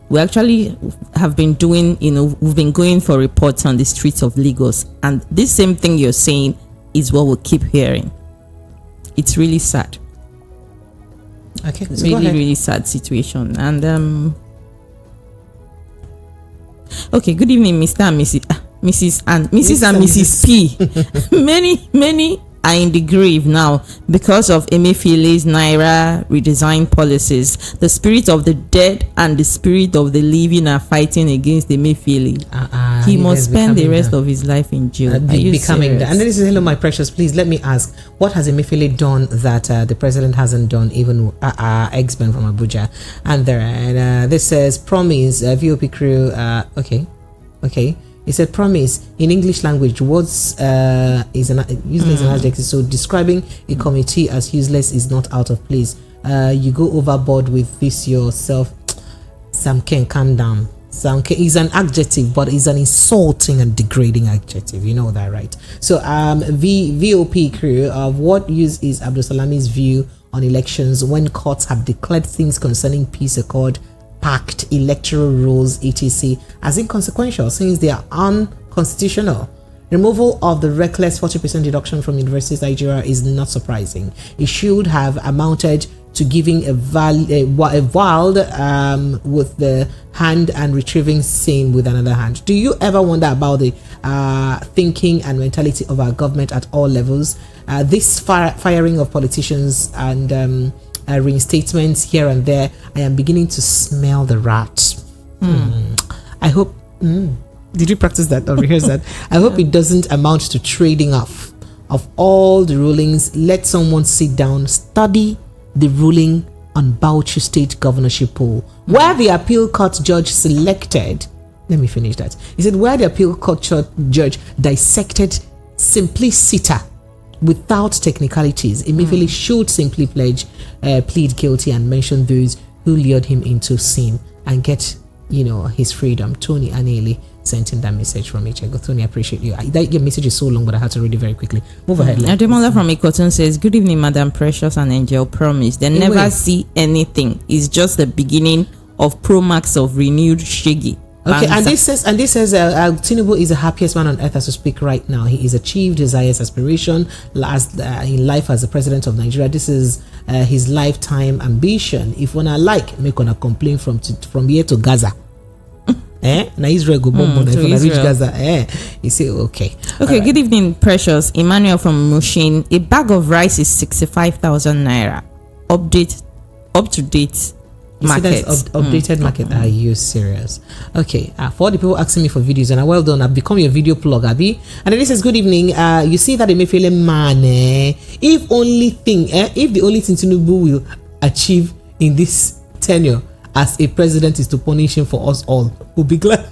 We actually have been doing, we've been going for reports on the streets of Lagos. And this same thing you're saying is what we'll keep hearing. It's really sad. Okay, so really sad situation. And okay, good evening, Mr. and Mrs. and Mrs. P. many are in the grave now because of Emefiele's Naira redesign policies. The spirit of the dead and the spirit of the living are fighting against Emefiele. He must spend the rest of his life in jail. And then this is, hello my precious, please let me ask, what has Emefiele done that the president hasn't done, even ex-men from Abuja? And this says, promise, VOP crew, okay. He said, promise, in English language, words is useless an adjective. So describing a committee as useless is not out of place. You go overboard with this yourself. Sam Ken, calm down. Sam Ken is an adjective, but it's an insulting and degrading adjective. You know that, right? So VOP crew, what use is Abdul Salami's view on elections when courts have declared things concerning peace accord, pact, electoral rules, etc. as inconsequential since they are unconstitutional? Removal of the reckless 40% deduction from universities Nigeria is not surprising. It should have amounted to giving a wild with the hand and retrieving same with another hand. Do you ever wonder about the thinking and mentality of our government at all levels? This firing of politicians and reinstatements here and there, I am beginning to smell the rat. I hope did you practice that or rehearse that? I hope it doesn't amount to trading off of all the rulings. Let someone sit down, study the ruling on Plateau State governorship poll, where the appeal court judge selected, let me finish that. He said, where the appeal court judge dissected simpliciter without technicalities, Emefiele should simply plead guilty and mention those who lured him into sin and get, his freedom. Tony Aneli sent in that message from Ijeoma. Tony, I appreciate you. Your message is so long, but I had to read it very quickly. Move ahead. Ademola from Ikoton says, good evening, Madam Precious and Angel Promise. They never see anything. It's just the beginning of Pro-Max of renewed Shaggy. Okay, and this says Tinubu is the happiest man on earth as we speak right now. He has achieved his highest aspiration in life as the president of Nigeria. This is his lifetime ambition. If one like, make one complain from here to Gaza. Now Israel go bomb if I reach Gaza. You say okay. Okay, right. Good evening, Precious. Emmanuel from Mushin. A bag of rice is 65,000 naira. Up to date. Market. Updated market. Are you serious? Okay. For all the people asking me for videos, and well done. I've become your video plug, Abby. And then this is good evening. You see that Emefiele man. If the only thing Tinubu will achieve in this tenure as a president is to punish him for us all, we'll be glad.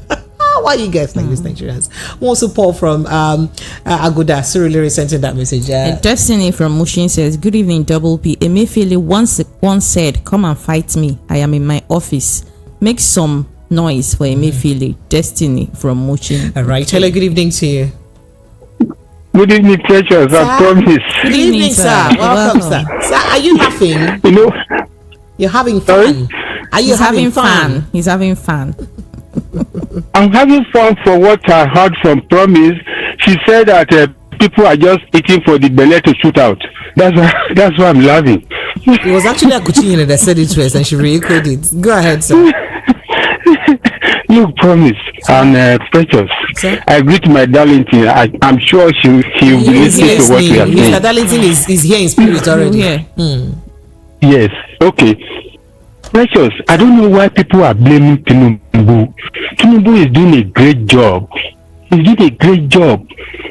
Why you guys like this, Nigerians? One support from Agoda. Surely sent in that message. Destiny from Mushin says, good evening, Double P. Emefiele once said, come and fight me. I am in my office. Make some noise for Emefiele. Destiny from Mushin. All right. Hello, good evening to you. Good evening, Precious. I promise. Good evening, sir. Welcome, sir. Sir, are you laughing? You're having fun. Are you having fun? He's having fun. I'm having fun for what I heard from Promise. She said that people are just eating for the belly to shoot out. That's why I'm laughing. It was actually Akuchinyene that said it first, and she re-echoed it. Go ahead, sir. Look, Promise and Precious. Sir? I greet my Darlington. I'm sure she will be listening to what we are saying. Mr. Darlington is here in spirit already. Yes. Okay. Precious, I don't know why people are blaming Tinubu. Tinubu is doing a great job. He's doing a great job.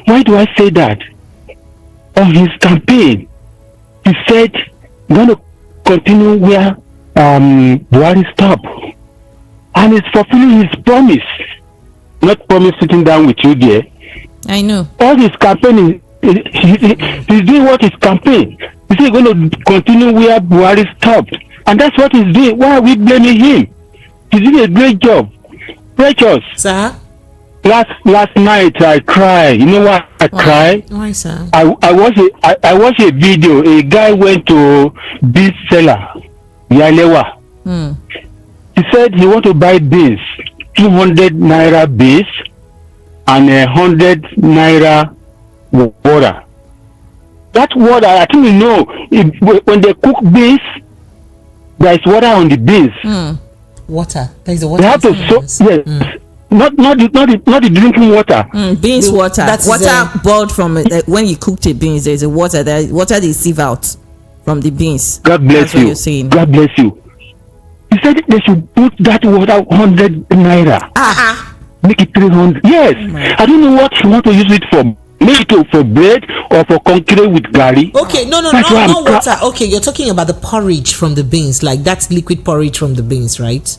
Why do I say that? On his campaign, he said he's going to continue where Buhari stopped. And he's fulfilling his promise. Not promise sitting down with you there. I know. All his campaign, he's doing what his campaign. He's going to continue where Buhari stopped. And that's what he's doing. Why are we blaming him? He's doing a great job. Precious. Sir? Last night I cried. You know why I cried? Why, sir? I watched a video. A guy went to beans seller, Yalewa. He said he want to buy beans, 200 naira beans and 100 naira water. That water, I think you know, when they cook beans, there is water on the beans. Water. There is a water. They have to yes. Not the drinking water. Beans water. That's water boiled from when you cook the beans. There's a water they sieve out from the beans. God bless That's you. What you're saying. God bless you. He said they should put that water 100 naira. Make it 300. Yes. I don't know what you want to use it for. Maybe for bread or for concrete with gari. Okay, no, not water. Okay, you're talking about the porridge from the beans, like that's liquid porridge from the beans, right?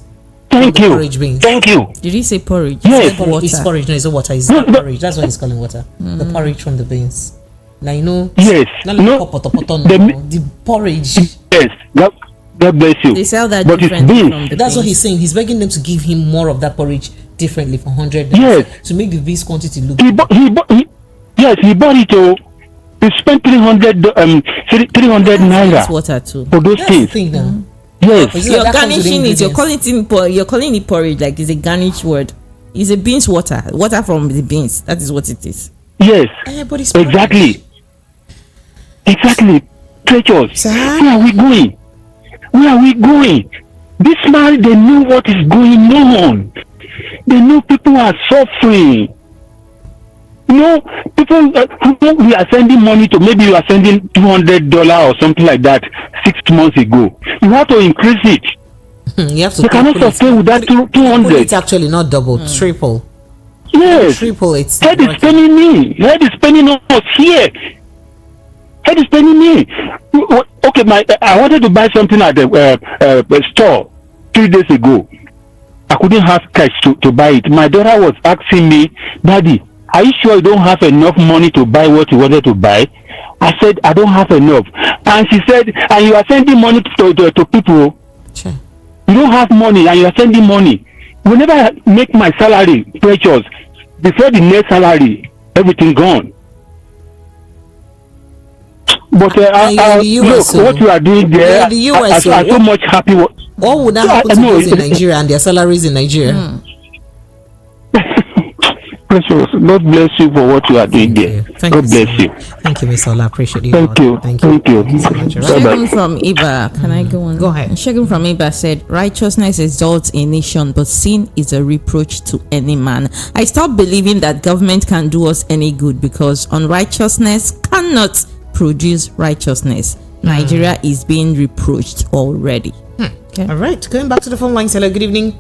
Thank you. Porridge beans. Thank you. Did he say porridge? Yes. It's porridge. No, it's not water. It's not porridge. That's what he's calling water. The porridge from the beans. Now you know. Yes. The porridge. Yes. God bless you. They sell that but differently from the That's beans. what he's saying. He's begging them to give him more of that porridge differently for 100. Yes. To make the beans quantity look. He bought it. He spent 300 naira water too. for those That's things. the thing now. Yes. You're garnishing it. You're calling it porridge like it's a garnish word. It's a beans water from the beans. That is what it is. Yes. But it's Exactly. Treasures. Sir? Where are we going? This man, they knew what is going on. They know people are suffering. You know, people who we are sending money to, maybe you are sending $200 or something like that 6 months ago. You have to increase it. You have to. You cannot sustain with that 200. It's actually not double, triple. Yes. Triple. It's Head is paying me. Head is paying us here. Head is paying me. Okay, I wanted to buy something at the store 3 days ago. I couldn't have cash to buy it. My daughter was asking me, Daddy, are you sure you don't have enough money to buy what you wanted to buy? I said, I don't have enough. And she said, and you are sending money to people. Sure. You don't have money and you are sending money. Whenever I make my salary precious, before the next salary, everything gone. But look, what you are doing there, I'm so much happy. What would that happen to those in Nigeria and their salaries in Nigeria? Precious, God bless you for what you are doing there. God bless you. Thank you, Miss Ola. I appreciate you. Thank you. Shegun from Iba, can I go on? Go ahead. Shegun from Iba said, righteousness exalts a nation, but sin is a reproach to any man. I stopped believing that government can do us any good because unrighteousness cannot produce righteousness. Nigeria is being reproached already. Okay. All right, going back to the phone lines. Hello, good evening.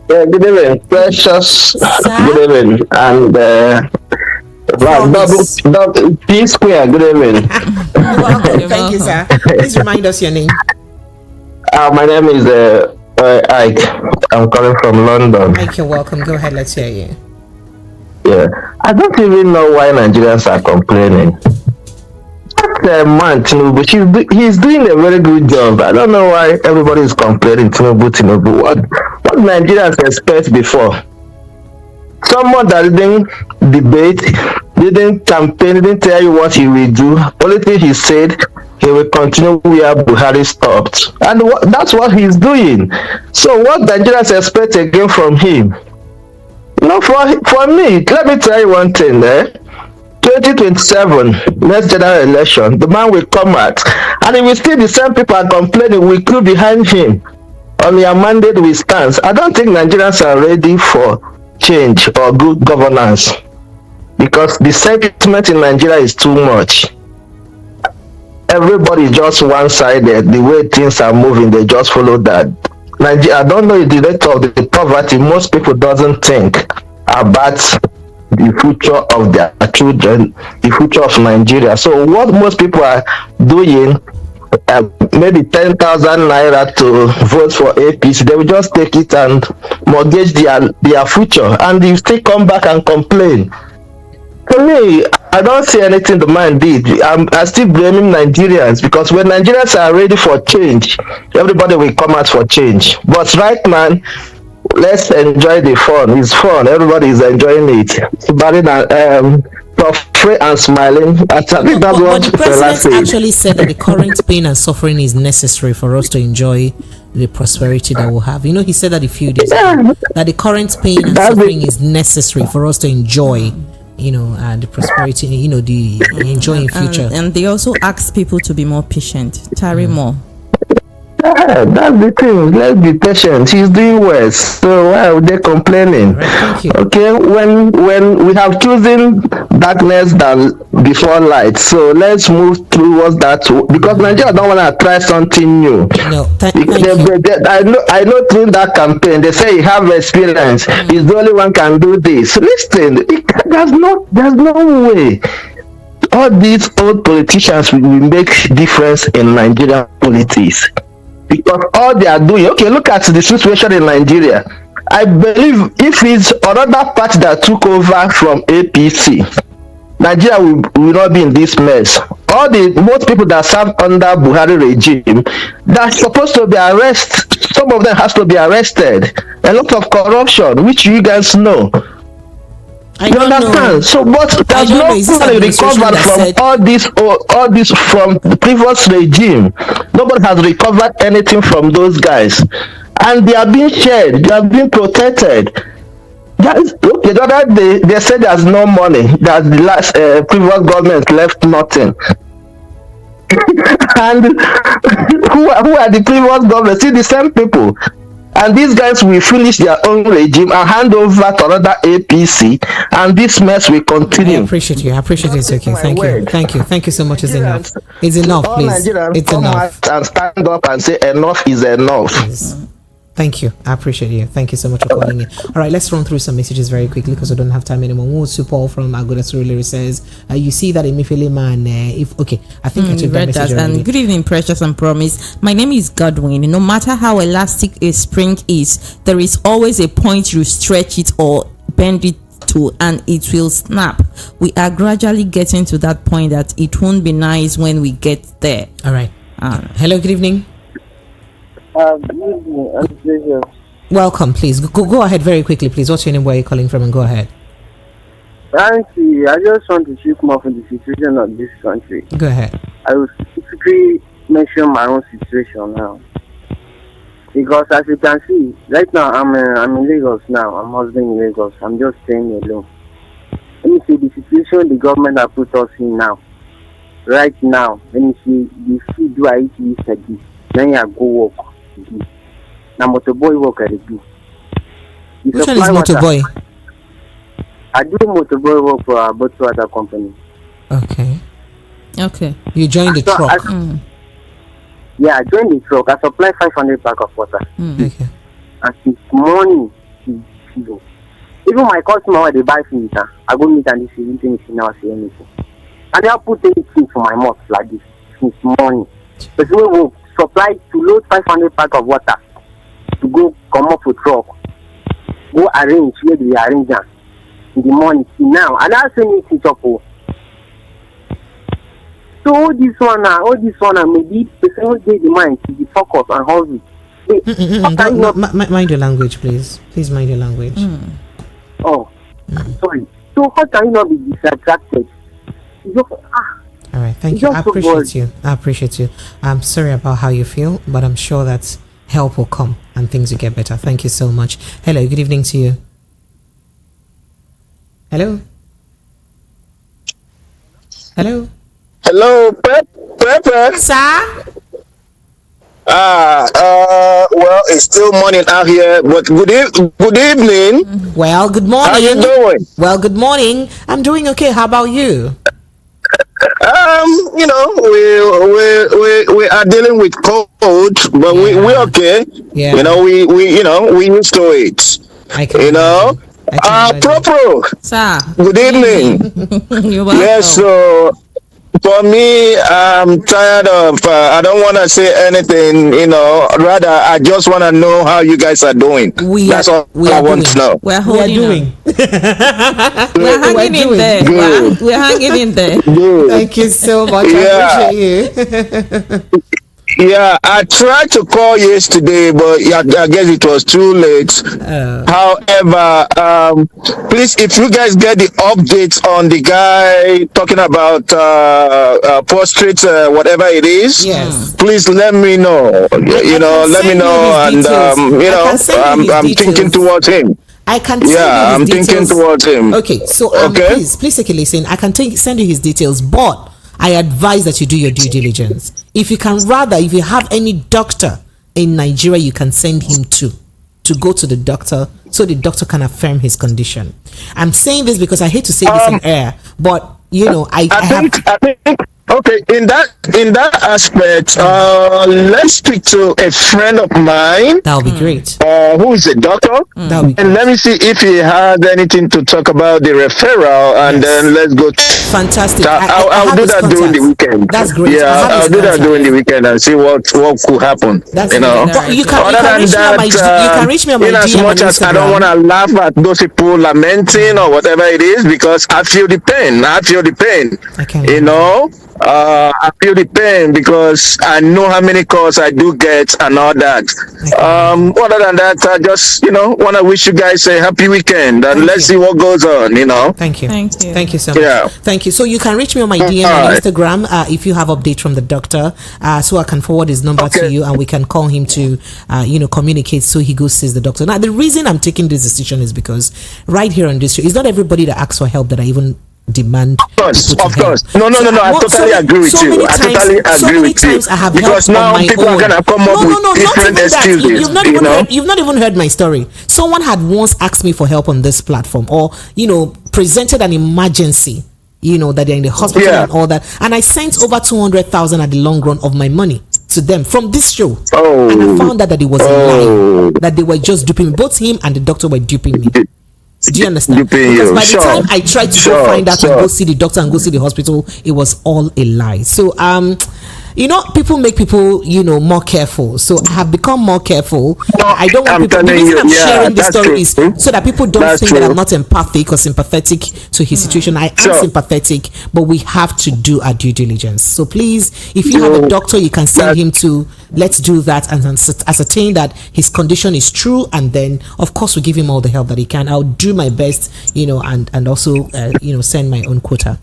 Yeah, good evening, Precious. Good evening, and double P square. Good evening. Thank you, sir. Please remind us your name. My name is Ike. I'm calling from London. Ike, you're welcome. Go ahead. Let's hear you. Yeah, I don't even know why Nigerians are complaining. That man Tinubu, he's doing a very good job. I don't know why everybody is complaining. Tinubu. What Nigerians expect before? Someone that didn't debate, didn't campaign, didn't tell you what he will do. Only thing he said, he will continue where Buhari stopped, and that's what he's doing. So what Nigerians expect again from him? You know, for me, let me tell you one thing. 2027 next general election, the man will come out, and if we still the same people are complaining, we queue behind him on their mandate we stand. I don't think Nigerians are ready for change or good governance, because the sentiment in Nigeria is too much. everybody is just one-sided. The way things are moving, they just follow that. Nigeria, I don't know the rate of the poverty. Most people doesn't think about the future of their children, the future of Nigeria. So what most people are doing, maybe 10,000 naira to vote for APC, they will just take it and mortgage their future, and you still come back and complain. For me, I don't see anything the man did. I'm still blaming Nigerians, because when Nigerians are ready for change, everybody will come out for change. But right, man, let's enjoy the fun. It's fun. Everybody is enjoying it. And smiling. But the president actually said that the current pain and suffering is necessary for us to enjoy the prosperity that we'll have. You know, he said that a few days ago, that the current pain and suffering is necessary for us to enjoy, you know, the prosperity, you know, the enjoying future. And they also ask people to be more patient, tarry more. Yeah, that's the thing. Let's be patient. He's doing well. So why are they complaining? Right, okay, when we have chosen darkness than before light, so let's move towards that, because Nigeria don't want to try something new. No, I know through that campaign they say you have experience. He's the only one can do this. Listen, there's no way. All these old politicians will make difference in Nigerian politics. Because all they are doing, okay, look at the situation in Nigeria. I believe if it's another party that took over from APC, Nigeria will not be in this mess. Most people that serve under Buhari regime, they're supposed to be arrested. Some of them has to be arrested. A lot of corruption, which you guys know. You understand? Know. So, but there's no money recovered from all this from the previous regime. Nobody has recovered anything from those guys, and they are being shared. They are being protected. Okay, the other day they said there's no money. That the last previous government left nothing. And who are the previous government? See, the same people. And these guys will finish their own regime and hand over to another APC, and this mess will continue. I appreciate you. It's okay. Thank you so much. It's enough. It's enough, please. It's enough. And stand up and say enough is enough. Yes. Thank you. I appreciate you. Thank you so much for calling in. All right, let's run through some messages very quickly because we don't have time anymore. Wusu Paul from Agoda says, you see that Emefiele man, I think I took that message already. And good evening, Precious and Promise. My name is Godwin. No matter how elastic a spring is, there is always a point you stretch it or bend it to and it will snap. We are gradually getting to that point that it won't be nice when we get there. All right. Hello, good evening. Welcome, please. Go ahead very quickly, please. What's your name? Where are you calling from? And go ahead. Frankly, I just want to speak more from the situation of this country. Go ahead. I will specifically mention my own situation now, because as you can see, right now I'm in Lagos now. I'm hustling in Lagos. I'm just staying alone. Let me see the situation the government has put us in now. Right now, let me see the food do I eat yesterday. Then I go work. Now motorboy work at the do. Which one is motorboy? I do motorboy work for a bottle water company. Okay. You joined the truck. Yeah, I joined the truck. I supply 500 pack of water. Okay. And since morning to zero. Even my customer when they buy from me, I go meet and they say anything if you never say anything. And they have put anything for my mouth like this since morning. But we will supply to load 500 pack of water to go come up with truck, go arrange where they arrange them in the morning till now, and that's when it is up. So all this one maybe person will get the mind to be focused and hustle. Mind your language, please. Please mind your language. Sorry. So how can you not be distracted? All right, thank you. I appreciate you. I'm sorry about how you feel, but I'm sure that help will come and things will get better. Thank you so much. Hello, good evening to you. Hello. Hello, Pepper. Sir. Well, it's still morning out here, but good evening. Well, good morning. How you doing? Well, good morning. I'm doing okay. How about you? You know, we are dealing with cold, but we okay. Yeah. You know, we used to it. I can You know, Pro. Sir. Good evening. You're welcome. Yes, so for me, I'm tired of. I don't want to say anything. You know, rather, I just want to know how you guys are doing. That's all I want to know. We're We are holding doing. We're hanging in doing. there. Good. We're hanging in there. Good. Thank you so much. Yeah. I appreciate you. Yeah, I tried to call yesterday, but I guess it was too late. However, please, if you guys get the updates on the guy talking about prostrate, whatever it is, Yes. please let me know. You know, let me know, and you know, I'm thinking towards him. I can send you Yeah, his I'm thinking details. towards him. Okay, so Okay. please take a listen. I can send you his details, but I advise that you do your due diligence. If you have any doctor in Nigeria, you can send him to go to the doctor so the doctor can affirm his condition. I'm saying this because I hate to say this in air, but you know, I think. Okay, in that aspect, let's speak to a friend of mine. That would be great. Who is a doctor? That would be and let me see if he has anything to talk about the referral, and then let's go. Fantastic. I'll do that during the weekend. That's great. Yeah, I'll do that during the weekend and see what could happen. That's you know. But you can reach me on my in as DM much on as I don't want to laugh at those people lamenting or whatever it is, because I feel the pain. You know. I feel the pain because I know how many calls I do get and all that. Other than that, I just want to wish you guys a happy weekend, and let's see what goes on. Thank you so much. Yeah. Thank you. So you can reach me on my DM on Instagram if you have update from the doctor, so I can forward his number to you, and we can call him to communicate so he goes sees the doctor. Now the reason I'm taking this decision is because right here on this show, it's not everybody that asks for help that I even demand. Of course. No. I totally agree with you. I totally agree with you. I have because now people are gonna come up with different excuses. You've not even heard my story. Someone had once asked me for help on this platform, or presented an emergency. That they're in the hospital and all that, and I sent over 200,000 at the long run of my money to them from this show. And I found out that it was a lie, that they were just duping me. Both him and the doctor were duping me. Do you understand? Because by the time I tried to go find out and go see the doctor and go see the hospital, it was all a lie. So people make people more careful. So I have become more careful. I don't want people. The reason I'm sharing this story is so that people don't think that I'm not empathic or sympathetic to his situation. I am sympathetic, but we have to do our due diligence. So please, if you have a doctor you can send him to, let's do that and ascertain that his condition is true, and then of course we give him all the help that he can. I'll do my best, and also send my own quota.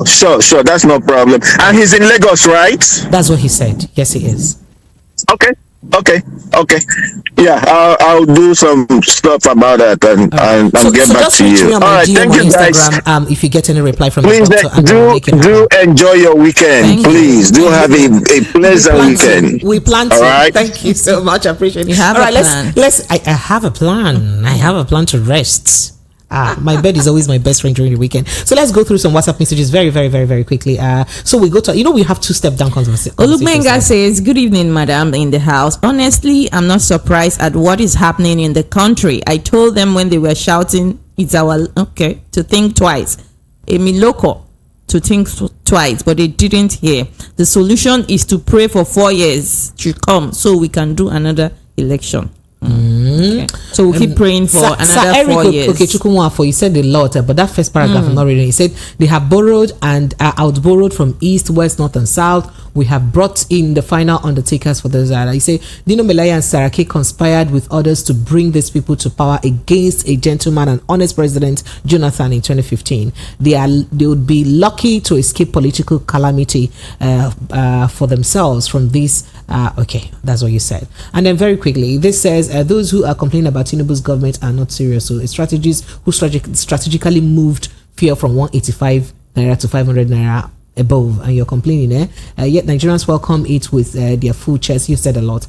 Sure. That's no problem. And he's in Lagos, right? That's what he said. Yes, he is. Okay. Yeah, I'll do some stuff about that and get back to you. All right, thank you guys. Instagram, if you get any reply from please the doctor, do enjoy your weekend. Please do have a pleasant weekend. We plan to. All right. Thank you so much. I appreciate it. All right, let's. I have a plan. I have a plan to rest. My bed is always my best friend during the weekend. So let's go through some WhatsApp messages very, very, very, very quickly. So we go to, we have two-step down conversations. Olugbenga says, good evening, madam, in the house. Honestly, I'm not surprised at what is happening in the country. I told them when they were shouting, it's our, to think twice. Emiloko, to think twice, but they didn't hear. The solution is to pray for 4 years to come so we can do another election. Okay. So we'll keep praying for another 4 years. Okay, Chukwumafo, you said a lot, but that first paragraph I'm not reading. He said they have borrowed and outborrowed from east, west, north, and south. We have brought in the final undertakers for the Zara. He said Dino Melaya and Saraki conspired with others to bring these people to power against a gentleman and honest president, Jonathan, in 2015. They would be lucky to escape political calamity for themselves from this. Okay, that's what you said. And then very quickly, this says those who are complaining about Tinubu's government are not serious. So strategists who strategically moved fuel from 185 naira to 500 naira above, and you're complaining, yet Nigerians welcome it with their full chest. You said a lot.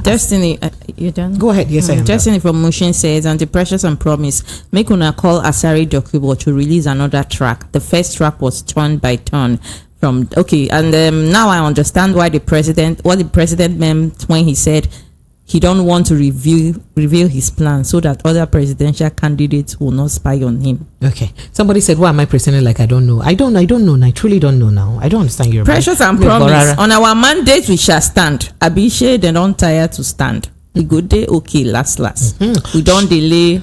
Destiny, you done? Go ahead. Yes, I am. Destiny from Mushin says, Anti-Precious and Promise, make una call Asari Dokubo to release another track. The first track was turn by turn. Now I understand why the president meant when he said he don't want to reveal his plan so that other presidential candidates will not spy on him. Okay. Somebody said, why am I pretending like I don't know? I don't know. I truly don't know now. I don't understand your Precious and Promise. On our mandate we shall stand. Abishe, they don't tire to stand. The good day, okay, last. Mm-hmm. We don't delay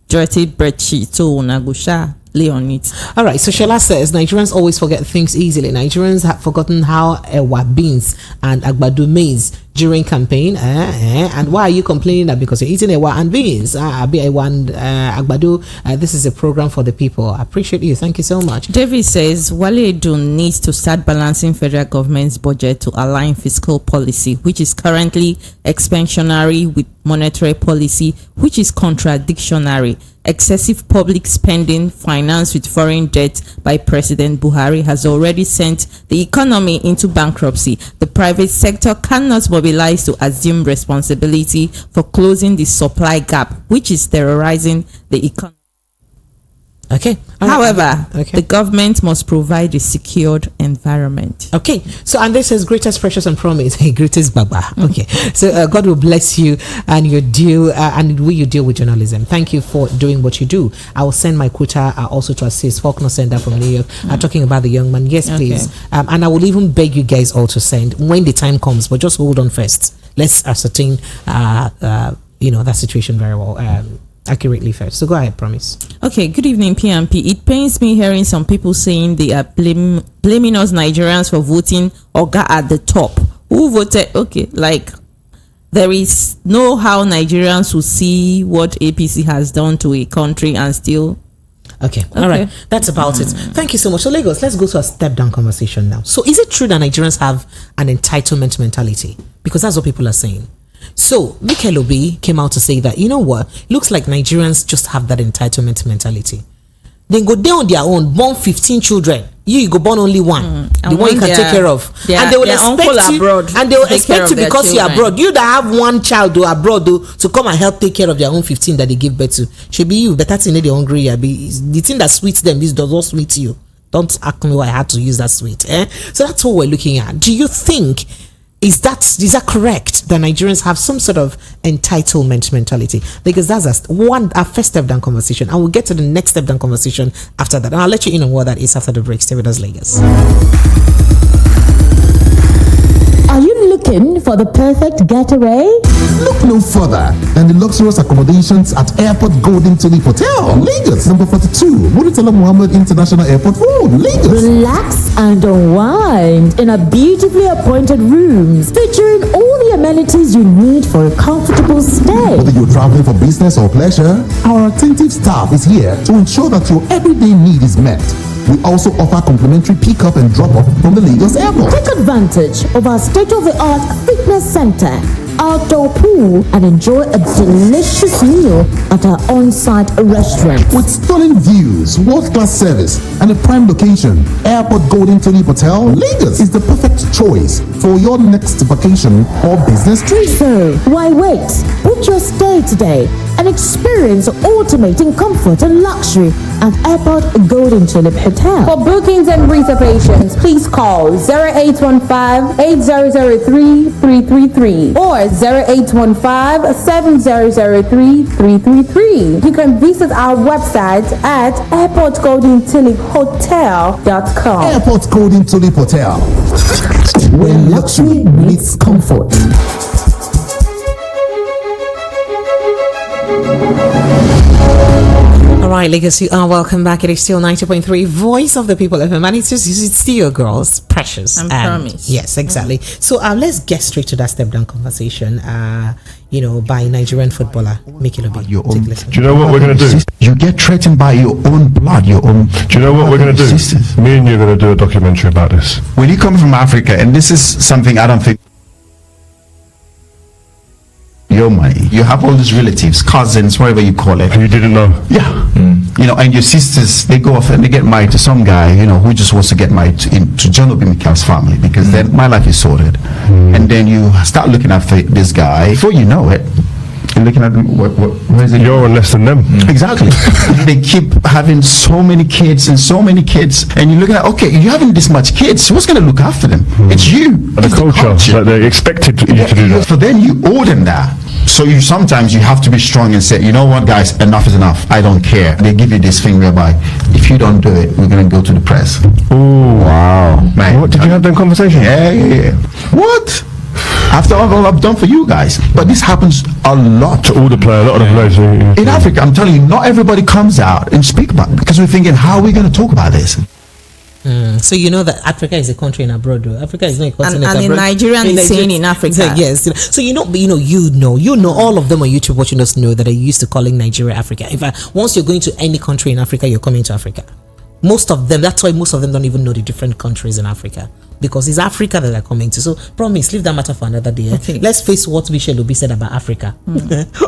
dirty breadsheet, so Nagusha lay on it. All right, so Shola says Nigerians always forget things easily. Nigerians have forgotten how Ewa beans and Agbado maize during campaign. And why are you complaining that because you're eating Ewa and beans? Ewa and Agbado, this is a program for the people. I appreciate you. Thank you so much. David says Wale Edun needs to start balancing federal government's budget to align fiscal policy, which is currently expansionary, with monetary policy, which is contradictionary. Excessive public spending financed with foreign debt by President Buhari has already sent the economy into bankruptcy. The private sector cannot mobilize to assume responsibility for closing the supply gap, which is terrorizing the economy. Okay. However, the government must provide a secured environment. Okay. So, and this says greatest Precious and Promise. Hey, greatest Baba. Okay. So, God will bless you and your deal and the way you deal with journalism. Thank you for doing what you do. I will send my quota also to assist. Faulkner Sender from New York talking about the young man. Yes, please. And I will even beg you guys all to send when the time comes. But just hold on first. Let's ascertain, that situation very well. Accurately first. So go ahead, Promise. Okay, good evening, PMP. It pains me hearing some people saying they are blaming us Nigerians for voting Oga at the top. Who voted? Okay, like there is no how Nigerians will see what APC has done to a country and still. Okay. All right. That's about it. Thank you so much. So Lagos, let's go to a step down conversation now. So is it true that Nigerians have an entitlement mentality? Because that's what people are saying. So Mikel Obi came out to say that, you know what, looks like Nigerians just have that entitlement mentality. They go down on their own, born 15 children. You go born only one, the one you can take care of, and they will expect you, and they will expect you because you're abroad. You that have one child abroad to come and help take care of their own 15 that they give birth to. Should be you, but that's in the hungry. The thing that sweets them, this does not sweet you. Don't ask me why I had to use that sweet. So that's what we're looking at. Do you think? Is that correct that Nigerians have some sort of entitlement mentality? Because that's our first step down conversation, and we'll get to the next step down conversation after that. And I'll let you in on what that is after the break. Stay with us, Lagos. Are you looking for the perfect getaway? Look no further than the luxurious accommodations at Airport Golden Tulip Hotel, Lagos, number 42, Murtala Muhammad International Airport Road, Lagos. Relax and unwind in a beautifully appointed rooms featuring all the amenities you need for a comfortable stay. Whether you're traveling for business or pleasure, our attentive staff is here to ensure that your everyday need is met. We also offer complimentary pick-up and drop-off from the Lagos airport. Take advantage of our state-of-the-art fitness center, outdoor pool, and enjoy a delicious meal at our on-site restaurant. With stunning views, world-class service, and a prime location, Airport Golden Tulip Hotel, Lagos is the perfect choice for your next vacation or business trip. So, why wait? Book your stay today and experience ultimate in comfort and luxury at Airport Golden Tulip Hotel. For bookings and reservations, please call 0815-8003-333 or 0815-7003-333. You can visit our website at airportgoldentuliphotel.com. Airport Golden Tulip Hotel, where luxury meets comfort. All right, Legacy, welcome back. It is still 90.3 Voice of the People FM, and it's still your girls, Precious and Promise. Yes, exactly. So let's get straight to that step down conversation. By Nigerian footballer Mikel Obi. Do you know what we're going to do? You get threatened by your own blood, your own. Do you know what we're going to do? Sisters. Me and you are going to do a documentary about this. When you come from Africa, and this is something I don't think. Your money. You have all these relatives, cousins, whatever you call it. And you didn't know? Yeah. and your sisters, they go off and they get married to some guy, who just wants to get married to John Obi Mikel's family, because then my life is sorted. And then you start looking at this guy, before you know it, you're looking at them, where is it? You're on less than them. Exactly. They keep having so many kids, and you're looking at, okay, you're having this much kids, so what's going to look after them? It's you. And the culture, like they expected you to do that. So then you owe them that. So sometimes you have to be strong and say, you know what, guys, enough is enough. I don't care. They give you this thing whereby, if you don't do it, we're going to go to the press. Oh, wow. Man, what, did you have that conversation? Yeah. What? After all I've done for you guys. But this happens a lot. To all the players, a lot of the players. In Africa, I'm telling you, not everybody comes out and speak about it, because we're thinking, how are we going to talk about this? So you know that Africa is a country in abroad, though. Africa is not a continent and abroad. a Nigerian is saying in Africa. Yes. So you know, all of them on YouTube watching us know that I used to calling Nigeria Africa. Once you're going to any country in Africa, you're coming to Africa. Most of them, that's why most of them don't even know the different countries in Africa, because it's Africa that they're coming to. So promise, leave that matter for another day. Okay. Let's face what Mikel Obi said about Africa.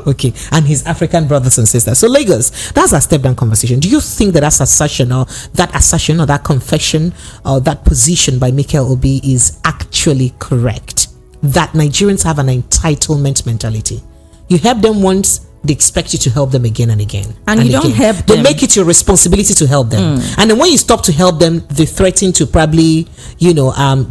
Okay, and his African brothers and sisters. So Lagos, that's a step down conversation. Do you think that assertion or that confession or that position by Mikel Obi is actually correct? That Nigerians have an entitlement mentality. You help them once, they expect you to help them again and again. And you don't help them. They make it your responsibility to help them. And then when you stop to help them, they threaten to probably,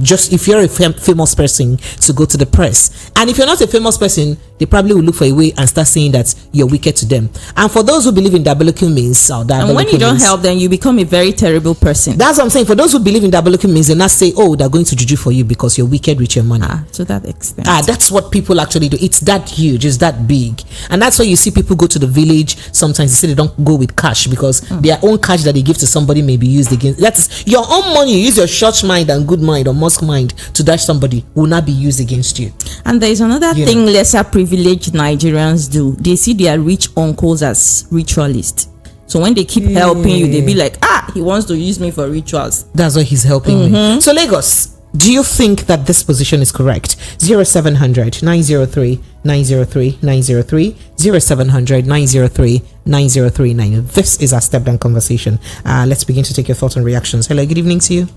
just if you're a famous person, to go to the press. And if you're not a famous person, they probably will look for a way and start saying that you're wicked to them. And for those who believe in diabolical means, and when you don't help them, you become a very terrible person. That's what I'm saying. For those who believe in diabolical means, they not say, oh, they're going to juju for you because you're wicked with your money. To that extent. That's what people actually do. It's that huge. It's that big. And that's why you see people go to the village. Sometimes they say they don't go with cash because their own cash that they give to somebody may be used against. That's your own money. You use your short mind and good mind or mosque mind to dash somebody, will not be used against you. And there is another thing lesser privileged Nigerians do. They see their rich uncles as ritualists. So when they keep helping you, they be like, he wants to use me for rituals. That's why he's helping me. So Lagos, do you think that this position is correct? 0700 903 903 903 0700 903 9039. This is our step down conversation. Let's begin to take your thoughts and reactions. Hello, good evening to you.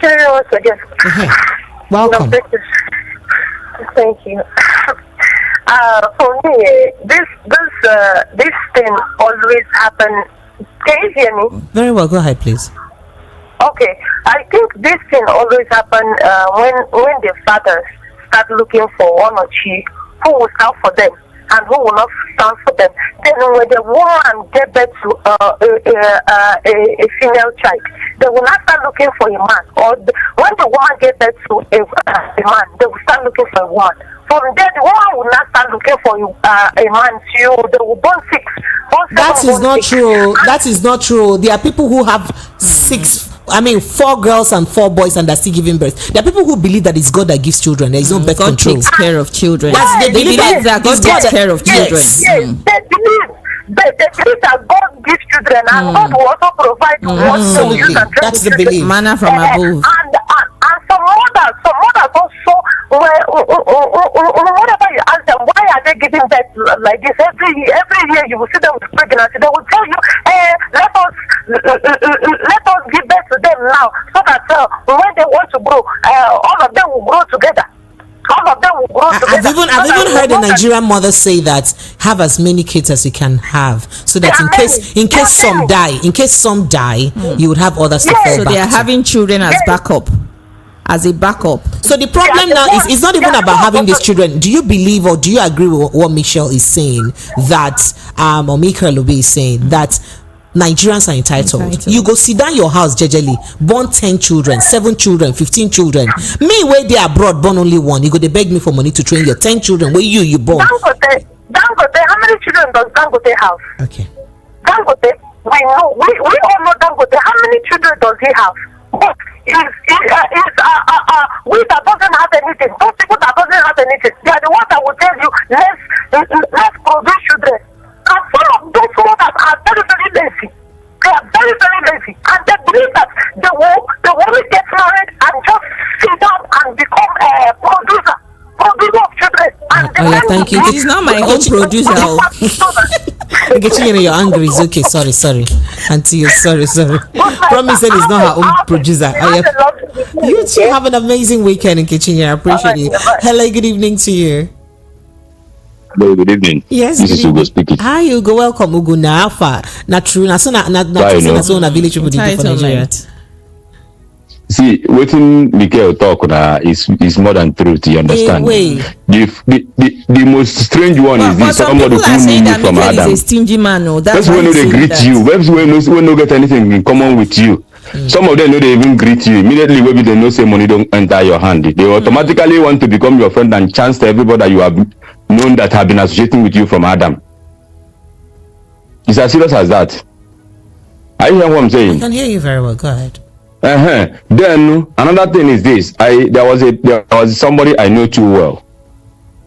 Hello, again. Welcome. Thank you. For me, this thing always happen. Can you hear me? Very well. Go ahead, please. Okay, I think this thing always happen when the fathers start looking for one or two who will stand for them and who will not stand for them. Then when the woman get back to a female child, they will not start looking for a man. Or when the woman get back to a man, they will start looking for a woman. From there, the woman will not start looking for a man too. They will born six. That is not true. That is not true. There are people who have 4 girls and 4 boys and they're still giving birth. There are people who believe that it's God that gives children. There is no birth God control. takes care of children. They believe that God takes care of children. Yes, they believe that God gives children and God will also provide what they will use and train. That's the belief. Manna from above. And some mothers also, whenever you ask them why are they giving birth like this, every year you will see them with pregnancy. They will tell you, let us give birth to them now, so that when they want to grow, all of them will grow together. All of them will grow together. I've even heard a Nigerian mother say that have as many kids as you can have, so that in case some die, you would have others to fall back. So they are having children as backup. As a backup. So the problem now is it's not even about having these children. Do you believe or do you agree with what Michelle is saying, that or Mikel Obi is saying, that Nigerians are entitled? You go sit down your house jejely, born 10 children, 7 children, 15 children. Me where they abroad born only 1. You go they beg me for money to train your 10 children where you born. Dangote, how many children does Dangote have? Okay. Dangote, we all know Dangote. How many children does he have? But we that doesn't have anything, those people that doesn't have anything, they are the ones that will tell you let's produce children. And some of those mothers are very, very lazy. They are very, very lazy, and they believe that they will only get married and just sit down and become a producer of children. And thank you. This is not my own producer. Nkechinyere, you're angry. It's okay. Sorry. Auntie, you're sorry. Promise said it's not her own producer. You two have an amazing weekend, Nkechinyere. I appreciate it. Hello, good evening to you. Hello, good evening. Yes, this is Ugo speaking. Hi, Ugo. Welcome, Ugo. Na true. Na village people dey for Nigeria. See, waiting Mikel talk is more than truth. You understand? The most strange one is this: somebody who knew you from Adam. Is a stingy man. That's when they greet you. That's when no get anything in common with you. Some of them know they even greet you immediately. Maybe they know say money don't enter your hand. They automatically want to become your friend and chance to everybody that you have known that have been associating with you from Adam. It's as serious as that. Are you hearing what I'm saying? I can hear you very well. Go ahead. Then another thing is this: there was somebody I know too well.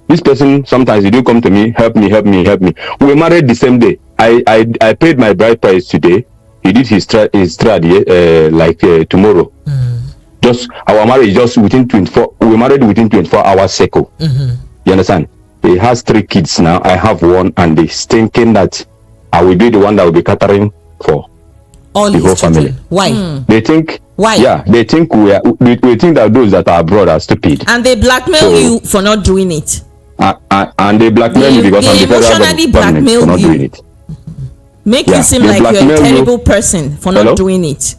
This person sometimes he do come to me, help me. We were married the same day. I paid my bride price today. He did his trad tomorrow. Just our marriage just within 24. We were married within 24 hours cycle. You understand? He has 3 kids now. I have 1, and he's thinking that I will be the one that will be catering for all the whole family. Why? They think. Why? Yeah, they think we think that those that are abroad are stupid. And they blackmail you for not doing it. And they blackmail you because I'm the federal government for not doing it. Make you seem like you're a terrible person for not doing it.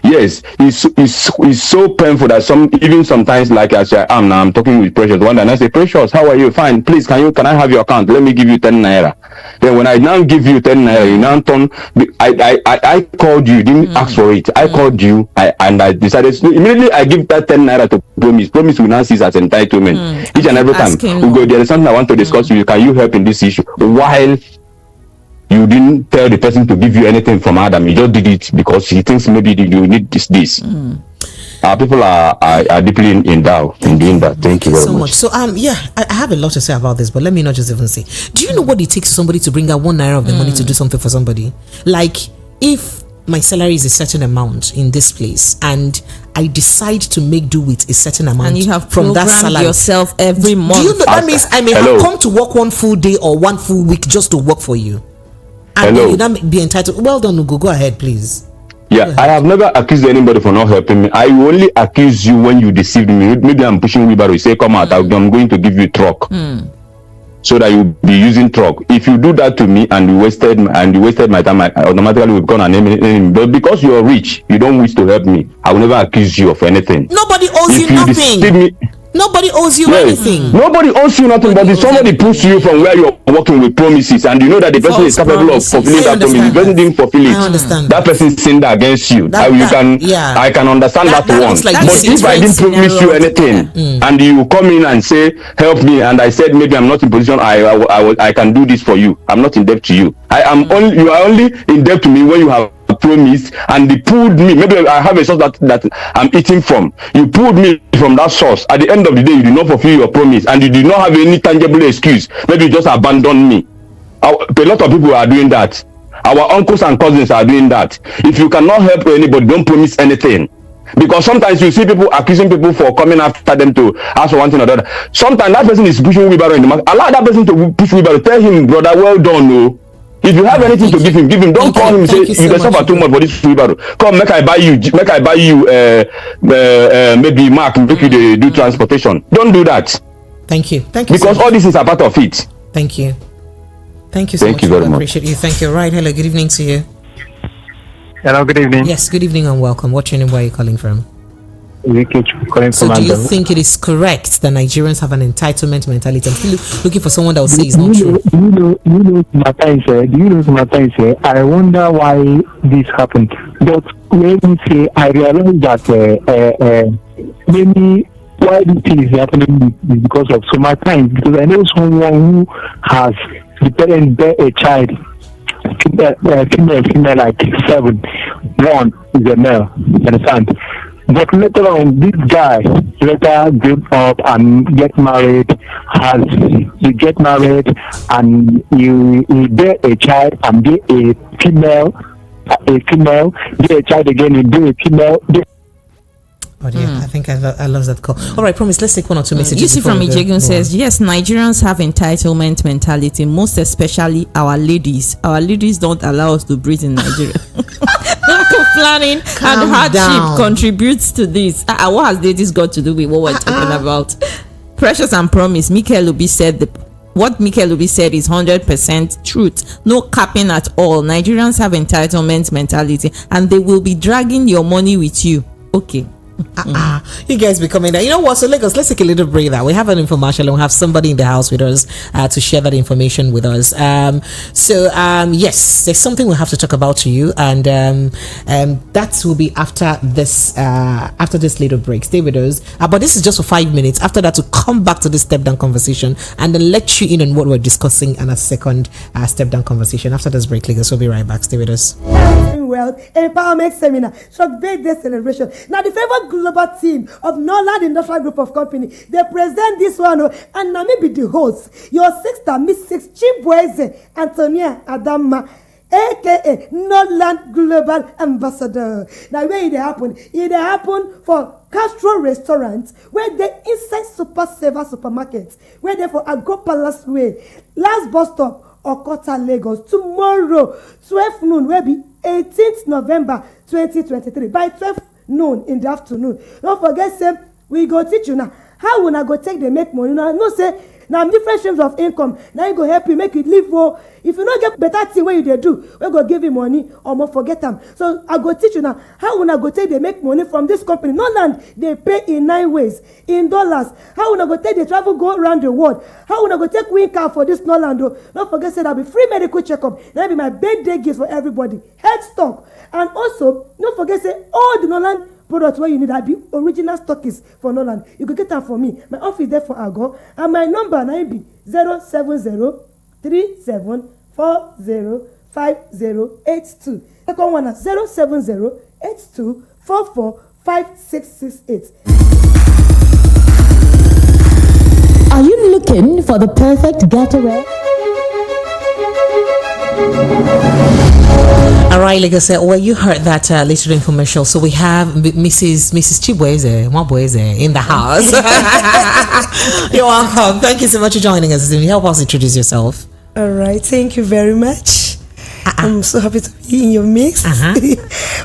Yes, it's so painful that sometimes like as I am now, I'm talking with Precious one day and I say, Precious, how are you? Fine, please can I have your account? Let me give you 10 naira. Then when I now give you 10 naira, you now turn. I called you, didn't ask for it. I called you, and I decided immediately I give that 10 naira to Promise. Promise will now see as entitlement each and every time. We go, there is something I want to discuss with you. Can you help in this issue? While you didn't tell the person to give you anything from Adam, you just did it because he thinks maybe you need this. Our people are deeply in doubt in doing that. Thank you very much. So I have a lot to say about this, but let me not just even say. Do you know what it takes for somebody to bring out 1 naira of the money to do something for somebody? Like, if my salary is a certain amount in this place and I decide to make do with a certain amount, and you have from that salary yourself every month. Do you know that means I may have come to work 1 full day or 1 full week just to work for you? And then you not be entitled. Well done, Ugo. Go ahead, please. Yeah, I have never accused anybody for not helping me. I only accuse you when you deceived me. Maybe I'm pushing wheelbarrow. You say, come out, I'm going to give you truck. So that you'll be using truck. If you do that to me and you wasted my time, I automatically will become an enemy. But because you are rich, you don't wish to help me, I will never accuse you of anything. Nobody owes you nothing. Nobody owes you anything. Nobody owes you nothing, but if somebody pulls you from where you're working with promises and you know that the person is capable of fulfilling that promise, the person didn't fulfill it, that person sinned against you. I can understand that one. Like but if I didn't promise you anything and you come in and say, help me, and I said maybe I'm not in position, I can do this for you. I'm not in debt to you. You are only in debt to me when you have promise and they pulled me. Maybe I have a source that I'm eating from. You pulled me from that source. At the end of the day, you did not fulfill your promise and you did not have any tangible excuse. Maybe you just abandoned me. A lot of people are doing that. Our uncles and cousins are doing that. If you cannot help anybody, don't promise anything. Because sometimes you see people accusing people for coming after them to ask for one thing or the other. Sometimes that person is pushing wheelbarrow in the market. Allow that person to push wheelbarrow. Tell him, brother, well done, no. If you have anything to give him, give him. Don't call him and say you suffer too much for this wheelbarrow. Come, make I buy you maybe Mark, make you do transportation. Don't do that. Thank you. Because all this is a part of it. Thank you so much. Very much. Appreciate you. Thank you. Right. Hello, good evening to you. Hello, good evening. Yes, good evening and welcome. What's your name? Where are you calling from? So do you think it is correct that Nigerians have an entitlement mentality? I'm still looking for someone that will say it's not true. Do you know sometimes I wonder why this happened. But when you say, I realize that maybe why this thing is happening is because of so much time. Because I know someone who has the parents bear a child, female like 7, 1 is a male. You understand? But later on, this guy later grew up and get married. You get married and you bear a child and be a female, bear a child again, you be a female. But yeah, I think I lost that call. All right, promise. Let's take one or two messages. You see from Ijegun says, yes, Nigerians have entitlement mentality, most especially our ladies. Our ladies don't allow us to breathe in Nigeria. Lack of planning and hardship contributes to this. What has ladies got to do with what we're talking about? Precious and promise. Mikel Obi said what Mikel Obi said is 100% truth. No capping at all. Nigerians have entitlement mentality, and they will be dragging your money with you. Okay. You guys be coming there. You know what? So Lagos, let's take a little breather. We have an infomercial and we have somebody in the house with us to share that information with us. Yes, there's something we'll have to talk about to you, and that will be after this little break. Stay with us. But this is just for 5 minutes. After that, to come back to the step down conversation and then let you in on what we're discussing and a second step down conversation. After this break, Lagos, we'll be right back. Stay with us. Wealth Empowerment Seminar, short birthday celebration. Now the favorite global team of Norland Industrial Group of Company, they present this one, and now maybe the host, your sister, Mrs. Chibweze Antonia Adama, aka Norland Global Ambassador. Now where it happen? It happen for Castro Restaurant, where they inside Super Saver Supermarket, where they for Agro Palace Way, last bus stop, Okota, Lagos. Tomorrow, 12 noon, will be 18th November 2023 by 12 noon in the afternoon. Don't forget, say we go teach you now how we go take the make money. Now no say now different streams of income. Now you go help you make it live. Oh, if you not get better thing what you do, we go give you money or more forget them. So I go teach you now how we go take the make money from this company. No land they pay in 9 ways in dollars. How we go take the travel go around the world. How we go take win car for this Norland. Don't forget, say that be free medical checkup. That be my birthday gift for everybody. Head stock, and also don't forget, say all the Norland products where you need, that be original stockists for Norland. You can get them for me. My office there for Ago, and my number now be 07037405082. Second one is 07082445668. Are you looking for the perfect getaway? All right, like I said, well, you heard that little infomercial. So we have Mrs. Chibweze in the house. You're welcome. Thank you so much for joining us. Help us introduce yourself. All right, thank you very much. I'm so happy to be in your mix.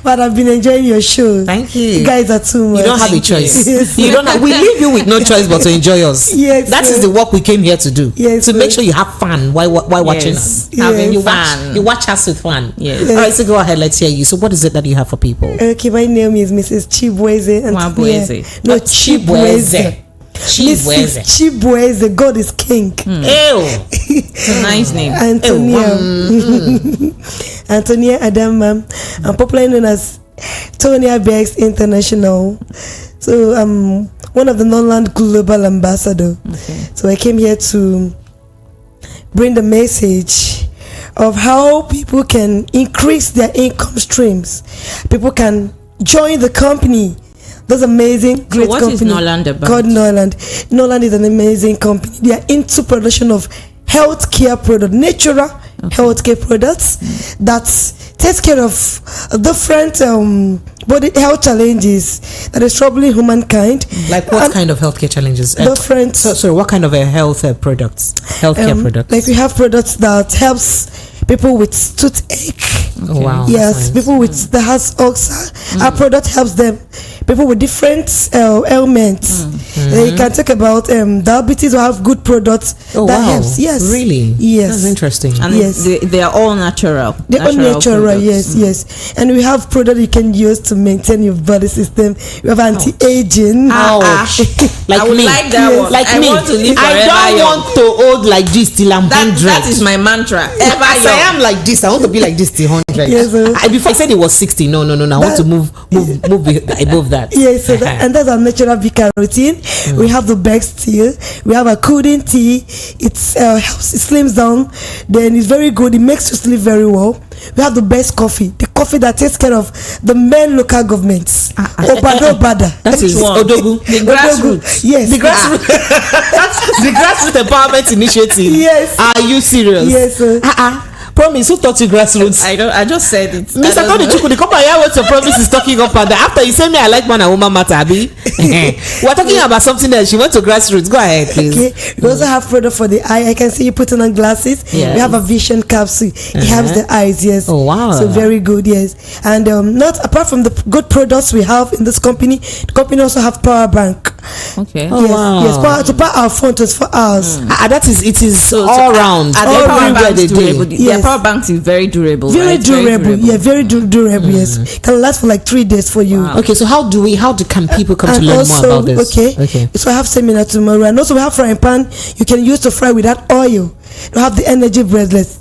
But I've been enjoying your show. Thank you. You guys are too much. You don't have a choice. You don't have, we leave you with no choice but to enjoy us. Yes. That is the work we came here to do. Yes. To make sure you have fun while watching us. Having you fun. You watch us with fun. Yes. All right, so go ahead. Let's hear you. So what is it that you have for people? Okay, my name is Mrs. Chibweze. Chibweze. No, Chibweze. Chibweze. Mrs. Chibweze. God is king. It's a nice name. Antonia Adama. I'm popularly known as Tonia Beggs International. So I'm one of the Norland Global Ambassador. Okay. So I came here to bring the message of how people can increase their income streams. People can join the company. Those amazing, great what company. Is Norland about? God Norland. Norland is an amazing company. They are into production of healthcare products, natural healthcare products that takes care of different body health challenges that is troubling humankind. Like what kind of healthcare challenges? Different. Sorry, what kind of health products? Healthcare products. Like we have products that helps people with toothache. Oh, wow. Yes, people with the heart ulcer. Our product helps them. People with different ailments. They can talk about diabetes or have good products that helps. Yes. Really? Yes. That's interesting. And yes. They are all natural. They're all natural, products. yes. And we have products you can use to maintain your body system. We have anti-aging. Ouch. Like I would me. like that one. Like I me. want to live I forever don't young. want to old like this till I'm 100. That is my mantra. Ever As young. I am like this, I want to be like this till 100. Yes, before I said it was 60. No. I want to move above that. Yes, so and that's our natural Vika routine. We have the best tea. We have a cooling tea. It's helps, it slims down. Then it's very good. It makes you sleep very well. We have the best coffee. The coffee that takes care of the main local governments. Obada. That is Odogu. The grassroots. Yes. The grassroots. The grassroots empowerment initiative. Yes. Are you serious? Yes. promise? Who taught you grassroots? I just said it. Mr. Tony Chukudi, come here. What your promise is talking up and down. After you say me, I like man and woman matter, Abi. We're talking about something else. She went to grassroots. Go ahead, please. Okay. We also have product for the eye. I can see you putting on glasses. Yes. We have a vision capsule. It helps the eyes. Yes. Oh wow. So very good. Yes. And not apart from the good products we have in this company, the company also have power bank. Okay. Yes. Wow. Yes. To power our phone 24 hours. That is. It is all round. Their power banks they durable. do. Their power banks is very durable. Very right? durable. Yeah. Very durable. Yes. Can last for like 3 days for you. Wow. Okay. So how can people come to learn also, more about this? Okay. So I have seminar tomorrow, and also we have frying pan you can use to fry without oil. We have the energy bracelets.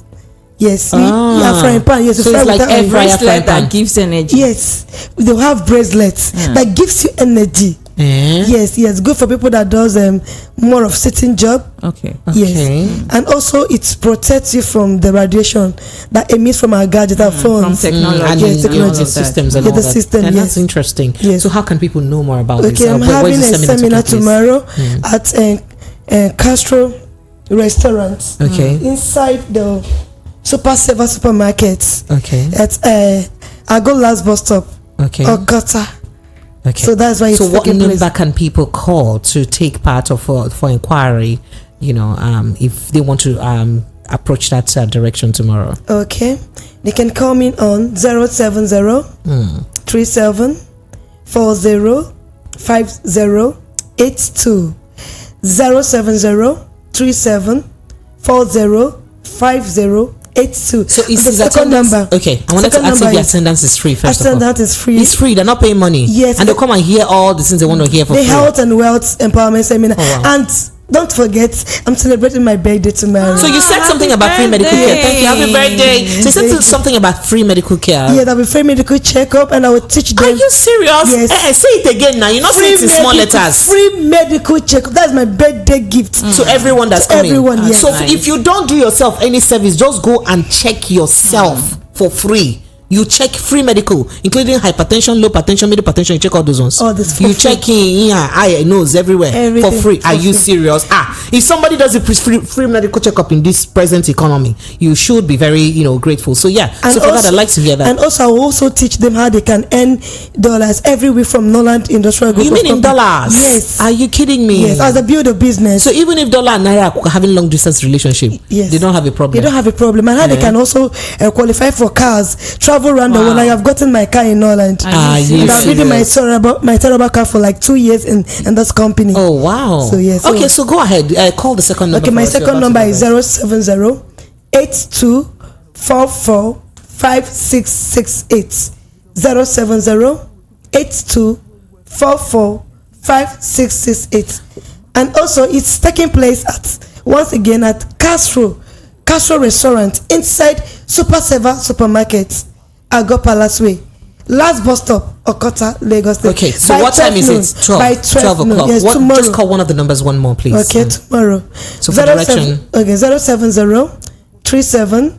Yes, we have frying pan. Yes, so it's like air fryer bracelet that gives energy. Yes, they have bracelets that gives you energy. Yes, good for people that does more of sitting job. Okay. Yes, and also it protects you from the radiation that emits from our gadgets, our phones, from technology, and technology systems and all that. System, and that's interesting. Yes. So how can people know more about this? Okay, I'm having a seminar tomorrow at Castro Restaurant. Okay. Inside the Super Saver Supermarket. Okay. At I go last bus stop. Okay. Okota. Okay. So that's why it's what number can people call to take part of for inquiry? If they want to approach that direction tomorrow. Okay, they can call me on 070 37 40 5082 070 37 40 5082. So is the second number? Okay, I wanted to ask if the attendance is free first attendance is free. It's free. They're not paying money. Yes, and they come and hear all the things they want to hear for free. The health and wealth empowerment seminar. Oh, wow. And don't forget, I'm celebrating my birthday tomorrow. So you said something about free medical care. Thank you. Happy birthday. So you said something about free medical care. Yeah, there'll be free medical checkup, and I will teach them. Are you serious? Yes. Say it again now. You're not saying it in small letters. Free medical checkup. That's my birthday gift to everyone that's coming. Everyone, yes. So if you don't do yourself any service, just go and check yourself for free. You check free medical, including hypertension, low hypertension, middle hypertension. You check all those ones. All this you check in eye, nose, everywhere. Everything for free. Are you serious? If somebody does a free medical checkup in this present economy, you should be very grateful. So yeah. And so for that, I'd like to hear that. And also, I will also teach them how they can earn dollars every week from Noland Industrial Group. You mean in dollars? Yes. Are you kidding me? Yes. As a build a business. So even if dollar and naira are having long distance relationship, yes, they don't have a problem. They don't have a problem. And how they can also qualify for cars, travel around the world. I have gotten my car in Noland. Yes. I've ridden my terrible car for like 2 years in this company. Oh wow. So yes. Okay, so go ahead. Call the second number. Okay, my second number is 070 8244 5668 070 8244 5668. And also it's taking place once again at Castro Restaurant inside Super Saver Supermarket, Ago Palace Way. Last bus stop, Okota, Lagos State. Okay, so what time is it? 12. By 12 o'clock. Yes, tomorrow. Just call one of the numbers one more, please. Okay, tomorrow. So for direction. 070 37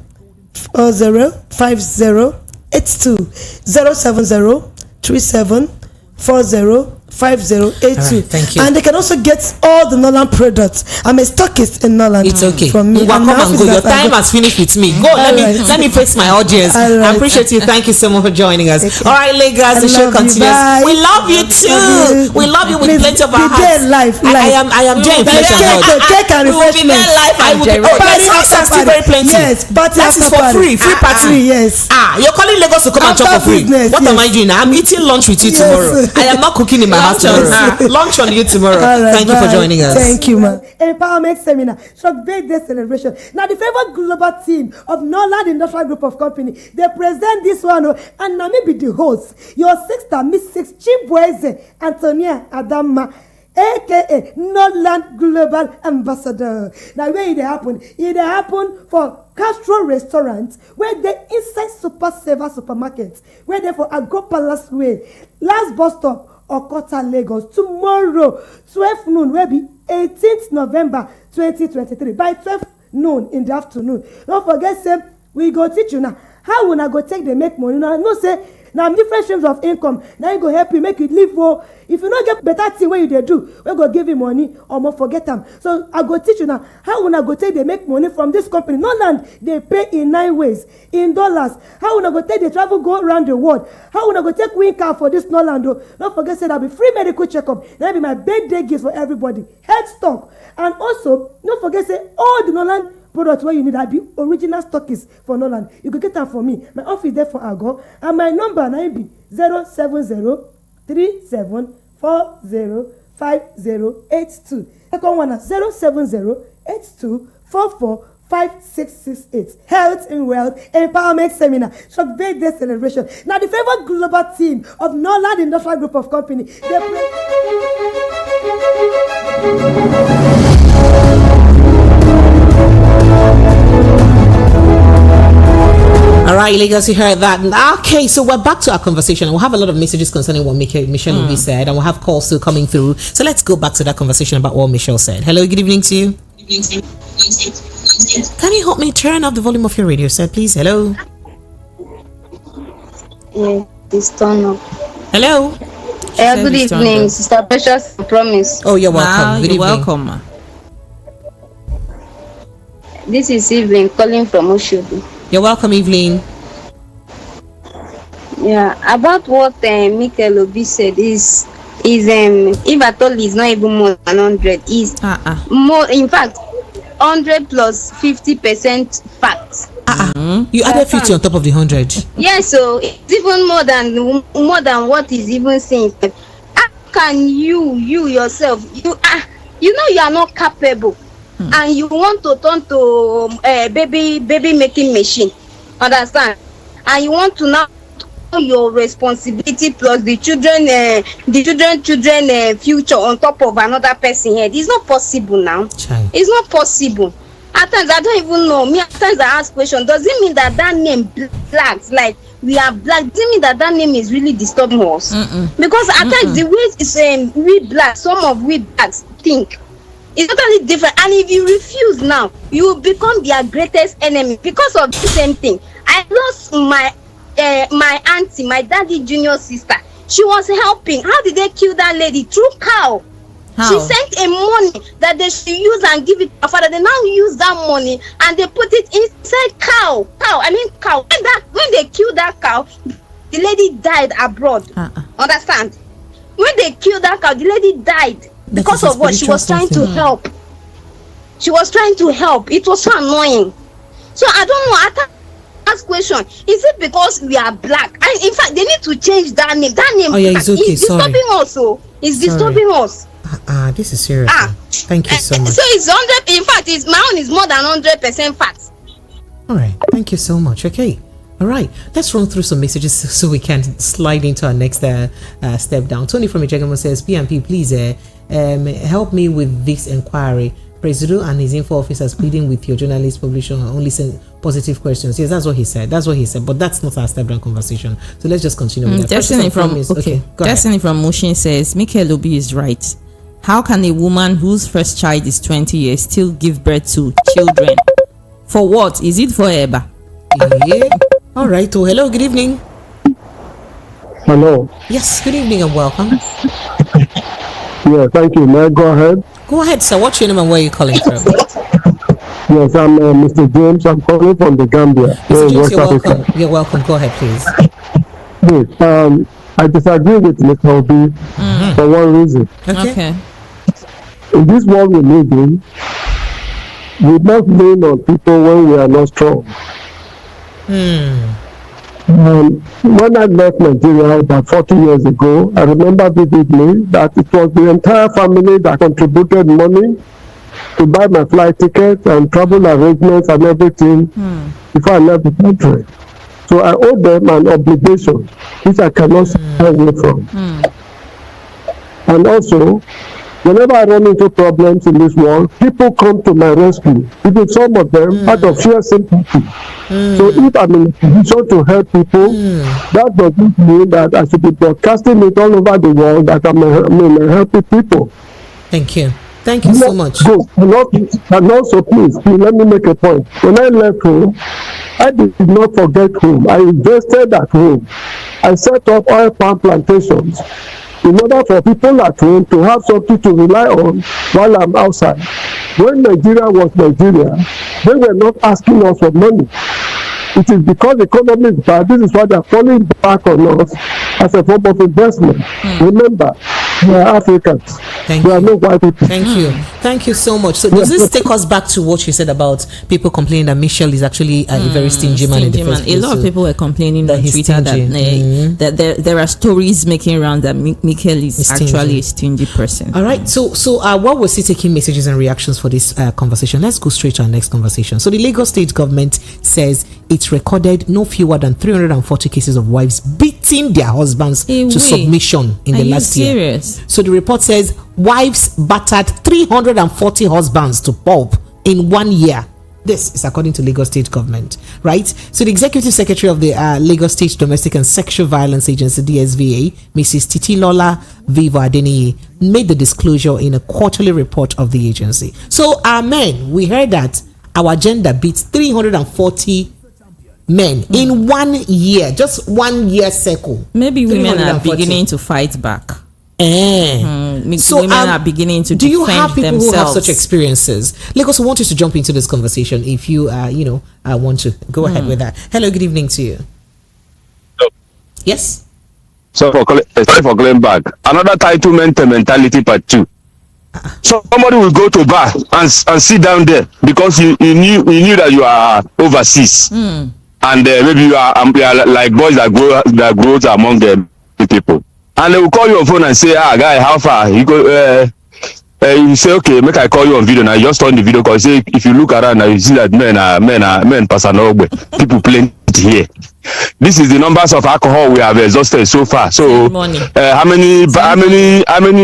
40 5082 070 37 40 5082. Right, thank you. And they can also get all the Nolan products. I'm a stockist in Nolan. It's okay. From me. Come and go. Your time has finished with me. Go. Let me face my audience. Right. I appreciate you. Thank you so much for joining us. Okay. All right, Lagos. The show continues. We love you too. We love you with plenty of our hearts. I am there in flesh and blood. Cake and refreshment. I will be there live. That's still very plenty. Yes, but that is for free. Free party. Yes. You're calling Lagos to come and chop for free. What am I doing? I'm eating lunch with you tomorrow. I am not cooking in my house tomorrow. Lunch on you tomorrow. Right, thank you for joining us. Thank you, man. Empowerment seminar, short birthday celebration. Now the favorite global team of Noland Industrial Group of Company, they present this one, and now maybe the host, your sister, Miss Six Chibweze Antonia Adama, aka Noland Global Ambassador. Now where it happen? It happen for Castro Restaurant, where they inside Super Saver Supermarket, where they for Ago Palace Way, last bus stop, Okota, Lagos. Tomorrow, 12 noon, will be 18th November 2023, by 12 noon in the afternoon. Don't forget, say, we go teach you now how we go take the make money. Now, no say Now different streams of income. Now you go help you make you live. Oh, if you not get better thing what you dey do, we go give you money or more forget them. So I go teach you now how when I go take they make money from this company. No land they pay in 9 ways in dollars. How when I go take they travel go around the world. How when I go take win car for this Norland. Don't forget say that be free medical checkup. That be my birthday gift for everybody. Head stock and also don't forget say all the Norland product where you need that be original stockist for Noland. You can get them for me. My office there for Ago and my number now be 07037405082. Second one is 07082445668. Health and Wealth Empowerment Seminar. Short birthday celebration. Now the favorite global team of Norland Industrial Group of Company. All right, Lagos, you heard that. Okay, so we're back to our conversation. We'll have a lot of messages concerning what Michelle Obi said, and we'll have calls still coming through. So let's go back to that conversation about what Michelle said. Hello, good evening to you. Can you help me turn up the volume of your radio set, please? Hello. Yeah, it's turned up. Hello. Good evening, Sister Precious. I promise. Oh, you're welcome. Wow, you're welcome, ma. This is Evelyn calling from Oshobu. You're welcome, Evelyn. Yeah, about what Mikel Obi said is if at all is not even more than 100, is more. In fact, 100 plus 50% facts. You added 50 on top of the 100. Yeah, so it's even more than what is even saying. How can you yourself you know you are not capable? And you want to turn to baby making machine, understand? And you want to now your responsibility plus the children future on top of another person head. It's not possible now. It's not possible. At times I don't even know. Me at times I ask question. Does it mean that name blacks like we are black? Does it mean that name is really disturbing us? Because at times the way it's we black, some of we blacks think. It's totally different, and if you refuse now, you will become their greatest enemy because of the same thing. I lost my auntie, my daddy junior sister. She was helping. How did they kill that lady? Through cow. How? She sent a money that they should use and give it to her father. They now use that money and they put it inside cow. Cow. When they killed that cow, the lady died abroad. Understand? When they killed that cow, the lady died. Because of what? She was trying to help. She was trying to help. It was so annoying. So I don't know. I ask question. Is it because we are black? And in fact, they need to change that name. That name it's okay. is disturbing us. It's disturbing us. This is serious. Thank you so much. So it's 100. In fact, my own is more than 100% facts. All right. Thank you so much. Okay. All right, let's run through some messages so we can slide into our next step down. Tony from Ijeoma says, PMP, please help me with this inquiry. President and his info officers pleading with your journalist publisher only send positive questions. Yes, that's what he said. But that's not our step down conversation. So let's just continue with that. Destiny from Mushin says, Mikel Obi is right. How can a woman whose first child is 20 years still give birth to children? For what? Is it forever? Yeah. All right. Oh, hello. Good evening. Hello. Yes. Good evening and welcome. Yeah. Thank you. May I go ahead? Go ahead, sir. What's your name and where are you calling from? Yes, I'm Mr. James. I'm calling from the Gambia. Mr. James, you're welcome. You're welcome. Go ahead, please. Yes. I disagree with Mr. Obi for one reason. Okay. In this world we live in, we must lean on people when we are not strong. When I left Nigeria about 40 years ago, I remember vividly that it was the entire family that contributed money to buy my flight ticket and travel arrangements and everything before I left the country. So I owe them an obligation which I cannot stay away from. And also, whenever I run into problems in this world, people come to my rescue. Even some of them out of sheer sympathy. So if I'm in a position to help people, that doesn't mean that I should be broadcasting it all over the world that I'm helping people. Thank you. Thank you so much. Go. And also, please, let me make a point. When I left home, I did not forget home. I invested at home. I set up oil palm plantations in order for people at home to have something to rely on while I'm outside. When Nigeria was Nigeria, they were not asking us for money. It is because the economy is bad. This is why they are falling back on us as a form of investment. Remember, we are Africans. Thank we you. are not white people. Thank you so much. So does this take us back to what you said about people complaining that Michel is actually a very stingy man in the first place? A lot of people were complaining on Twitter that there are stories making around that Mikel is actually a stingy person. All right. So while we're still taking messages and reactions for this conversation, let's go straight to our next conversation. So the Lagos State government says it's recorded no fewer than 340 cases of wives beating their husbands to submission in the last year. So the report says wives battered 340 husbands to pulp in 1 year. This is according to Lagos State government, right? So the executive secretary of the Lagos State Domestic and Sexual Violence Agency, DSVA, Mrs. Titilola Vivo Adeniyi, made the disclosure in a quarterly report of the agency. So amen, we heard that our gender beats 340 men in 1 year, just 1 year cycle. Maybe women are beginning to fight back. So women are beginning to do you defend have people themselves. who have such experiences? Lagos, we want you to jump into this conversation if you want to go ahead with that. Hello, good evening to you. Yes. Sorry for calling back. Another entitlement mentality part 2. So somebody will go to bar and sit down there because he knew that you are overseas, and maybe you are like boys that grows among the people, and they will call you on phone and say, guy, how far? You go. You say, okay, make I call you on video now. You just turn the video call. Say, if you look around now, you see that men pass an over. People plenty here. This is the numbers of alcohol we have exhausted so far. So, how many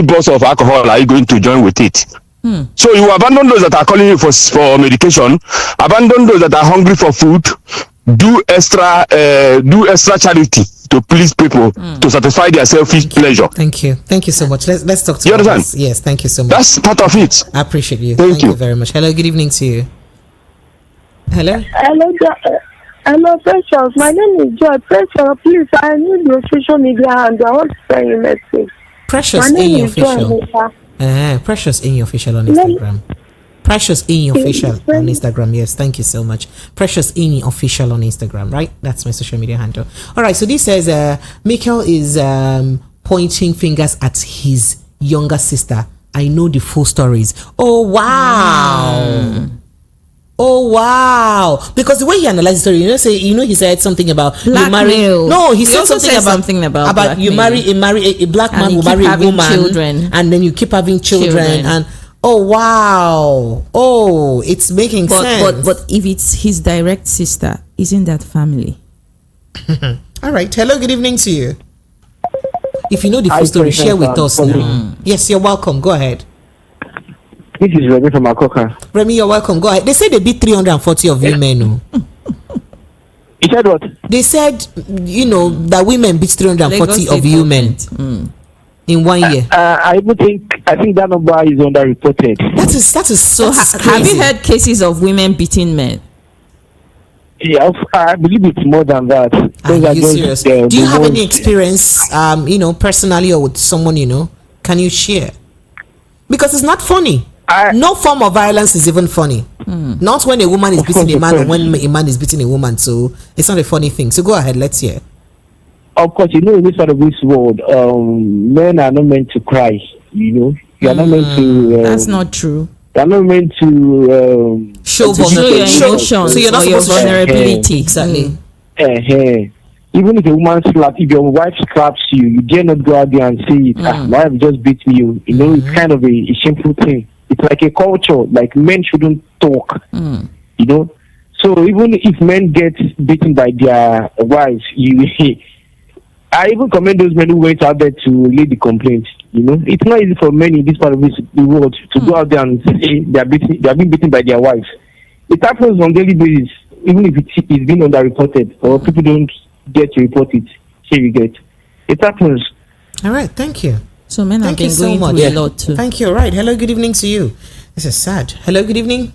bottles of alcohol are you going to join with it? So you abandon those that are calling you for medication. Abandon those that are hungry for food. Do extra charity to please people to satisfy their selfish pleasure. Thank you so much. Let's talk to you. Understand? Yes, thank you so much. That's part of it. I appreciate you. Thank you very much. Hello, good evening to you. Hello, Precious. My name is Joy. Precious, please, I need your social media and I want to send you a message. Precious in your official. Precious in your official on Instagram. Precious in official on Instagram. Yes, thank you so much. Precious in official on Instagram. Right, that's my social media handle. All right. So this says Mikel is pointing fingers at his younger sister. I know the full stories. Oh wow. Oh wow! Because the way he analyzed the story, he said something about blackmail. No, he said something about you marry a black man will marry a woman, and then you keep having children. And oh wow! Oh, it's making sense. But if it's his direct sister, isn't that family? All right. Hello. Good evening to you. If you know the full story, share with us now. Yes, you're welcome. Go ahead. This is Remy from Akoka. Remy, you're welcome. Go ahead. They said they beat 340 of women. You said what? They said, that women beat 340 of women in 1 year. I think that number is underreported. That is so. Have you heard cases of women beating men? Yeah, I believe it's more than that. Are you serious? Do you have any experience, personally or with someone Can you share? Because it's not funny. No form of violence is even funny. Not when a woman is beating a man or when a man is beating a woman. So it's not a funny thing. So go ahead, let's hear. Of course, in this part of this world, men are not meant to cry. You are not meant to. That's not true. They are not meant to show your emotions. So you're not supposed to vulnerability. Exactly. Even if a woman if your wife slaps you, you dare not go out there and say, my wife just beat me. It's kind of a shameful thing. It's like a culture, like men shouldn't talk. So even if men get beaten by their wives, I even commend those men who went out there to lay the complaint. It's not easy for men in this part of the world to go out there and say they are being beaten by their wives. It happens on a daily basis, even if it's been underreported or people don't get to report it. Here you get. It happens. All right, thank you. So men have been going through a lot too. Thank you. All right. Hello, good evening to you. This is sad. Hello, good evening.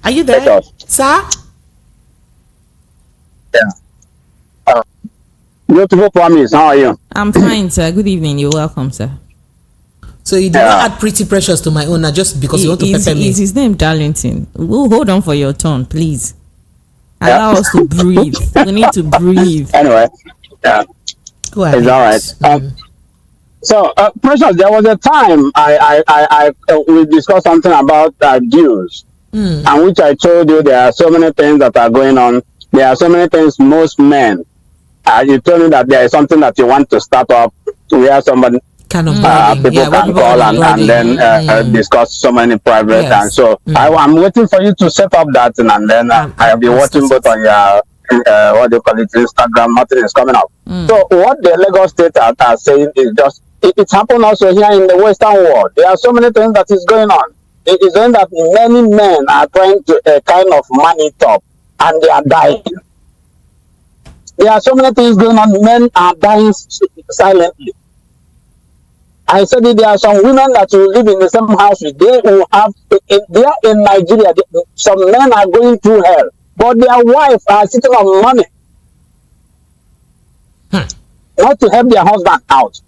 Are you there, sir? Yeah. Beautiful promise. How are you? I'm fine, sir. Good evening. You're welcome, sir. So you did not add Pretty Precious to my owner just because you want to pepper me? Is his name Darlington? We'll hold on for your turn, please. Allow us to breathe. We need to breathe. Anyway, yeah. It's all right. So, Precious, there was a time we discussed something about dues, and which I told you there are so many things that are going on. There are so many things most men. You told me that there is something that you want to start up where somebody people can call and then discuss so many private. Yes. And so I'm waiting for you to set up that, and then I'll be watching both on your what they call it, Instagram. Nothing is coming up. So what the Lagos State are saying is just it's happened also here in the Western world. There are so many things that is going on. It is going that many men are trying to kind of man it up, and they are dying. There are so many things going on. Men are dying silently. I said that there are some women that will live in the same house with. They will have. They are in Nigeria. Some men are going through hell, but their wives are sitting on money, not to help their husband out.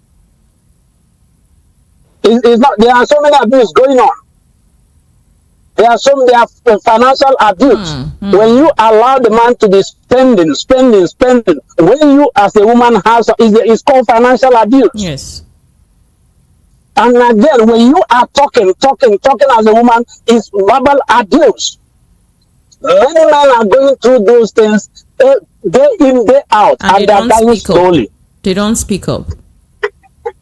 It's not. There are so many abuse going on. There are financial abuse. When you allow the man to be spending, when you as a woman have, it's called financial abuse. Yes. And again, when you are talking as a woman, it's verbal abuse. Many men are going through those things day in, day out, and they are dying slowly. They don't speak up.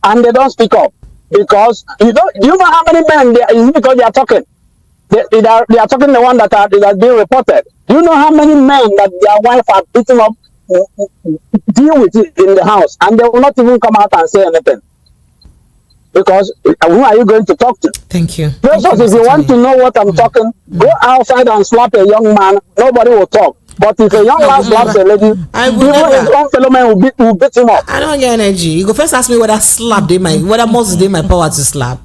And they don't speak up because do you know how many men is because they are talking? They are talking the one that is being reported. Do you know how many men that their wife are beating up deal with it in the house, and they will not even come out and say anything? Because who are you going to talk to? Thank you. Precious, if you want to know what I'm talking, go outside and slap a young man. Nobody will talk. But if a young man slaps a lady, his own fellow man will beat him up. I don't get energy. You go first ask me whether whether most they my power to slap.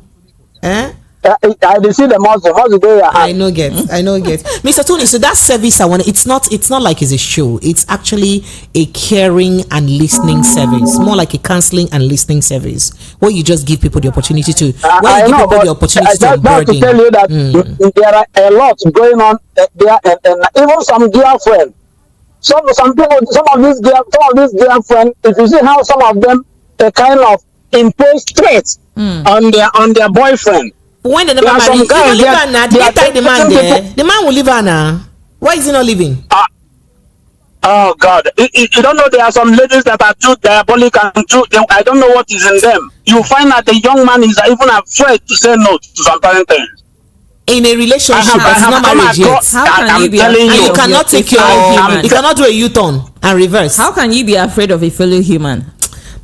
I see the muscle. I know get. Mr. Tony, so that service it's not like it's a show. It's actually a caring and listening service. More like a counseling and listening service where you just give people the opportunity to to to tell you that there are a lot going on there, and even some girlfriend. Some of these girlfriend, if you see how some of them kind of impose threats on their boyfriend. When they never marry, you will leave her now. They tie the man there. The man will leave her now. Why is he not leaving? Oh God! You don't know there are some ladies that are too diabolic and too. I don't know what is in them. You find that the young man is even afraid to say no to some certain things. In a relationship, it's not marriage yet. How can you be afraid? You cannot take your human. You cannot do a U-turn and reverse. How can you be afraid of a fellow human?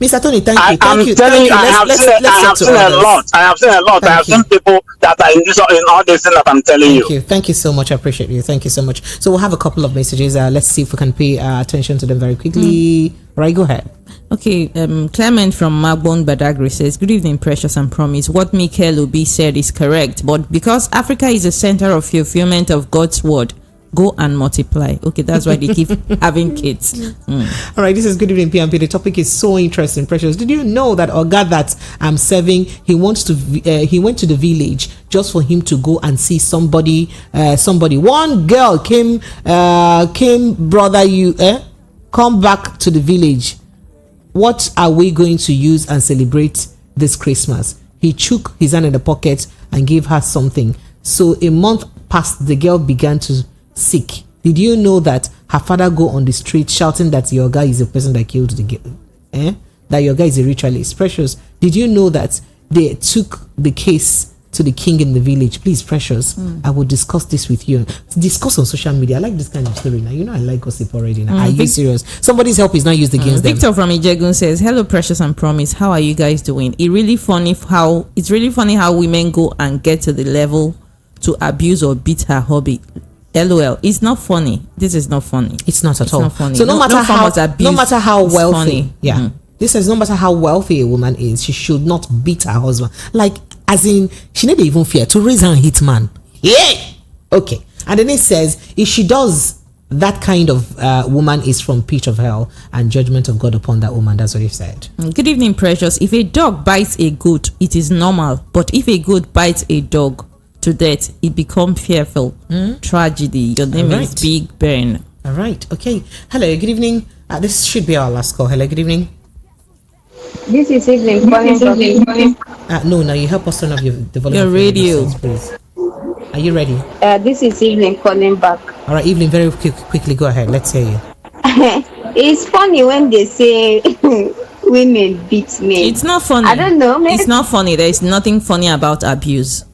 Mr. Tony, thank you. I'm telling you, I have seen a lot. I have seen people that are in all this thing that I'm telling you. Thank you so much. I appreciate you. Thank you so much. So we'll have a couple of messages. Let's see if we can pay attention to them very quickly. Right, go ahead. Okay, Clement from Magbon Badagry says, good evening, Precious and Promise. What Mikel Obi said is correct, but because Africa is the center of fulfillment of God's word, go and multiply. Okay, that's why they keep having kids. All right, this is Good Evening PMP. The topic is so interesting, Precious. Did you know that Oga that I'm serving, he went to the village just for him to go and see somebody. One girl came, brother, come back to the village. What are we going to use and celebrate this Christmas? He took his hand in the pocket and gave her something. So a month passed, the girl began to sick. Did you know that her father go on the street shouting that your guy is the person that killed the girl? That your guy is a ritualist? Precious, did you know that they took the case to the king in the village? Please, Precious, I will discuss this with you. Discuss on social media. I like this kind of story now. You know I like gossip already now. Are you serious? Somebody's help is not used against them. Victor from Ijegun says, hello, Precious and Promise. How are you guys doing? It's really funny how women go and get to the level to abuse or beat her hobby. LOL. It's not funny. This is not funny. It's not at all. Not funny. So no matter how wealthy, funny. yeah. This says no matter how wealthy a woman is, she should not beat her husband. Like, as in, she need even fear to raise her and hit man. Yeah. Okay. And then it says, if she does, that kind of woman is from pit of hell, and judgment of God upon that woman. That's what he said. Good evening, Precious. If a dog bites a goat, it is normal. But if a goat bites a dog to death, it becomes fearful. Tragedy. Your name is Big Ben. All right. Okay. Hello. Good evening. This should be our last call. Hello. Good evening. This is Evelyn calling. No, you help us turn off the volume. Your radio, please. Are you ready? This is Evelyn calling back. All right, Evelyn, very quickly, go ahead. Let's hear you. It's funny when they say women beat men. It's not funny. I don't know. It's not funny. There is nothing funny about abuse.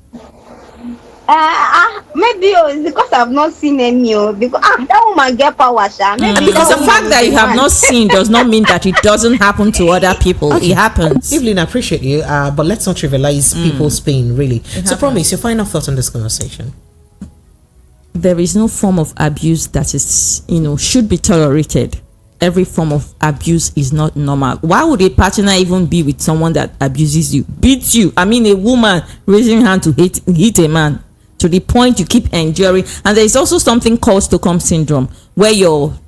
Maybe it's because I've not seen any. Because that woman get power, because the fact that you have not seen does not mean that it doesn't happen to other people. Okay. It happens. Evelyn, I appreciate you, but let's not trivialize people's pain, really. So, Promise, your final thoughts on this conversation. There is no form of abuse that is, should be tolerated. Every form of abuse is not normal. Why would a partner even be with someone that abuses you, beats you? I mean, a woman raising hand to hit a man to the point you keep enduring. And there is also something called Stockholm syndrome, where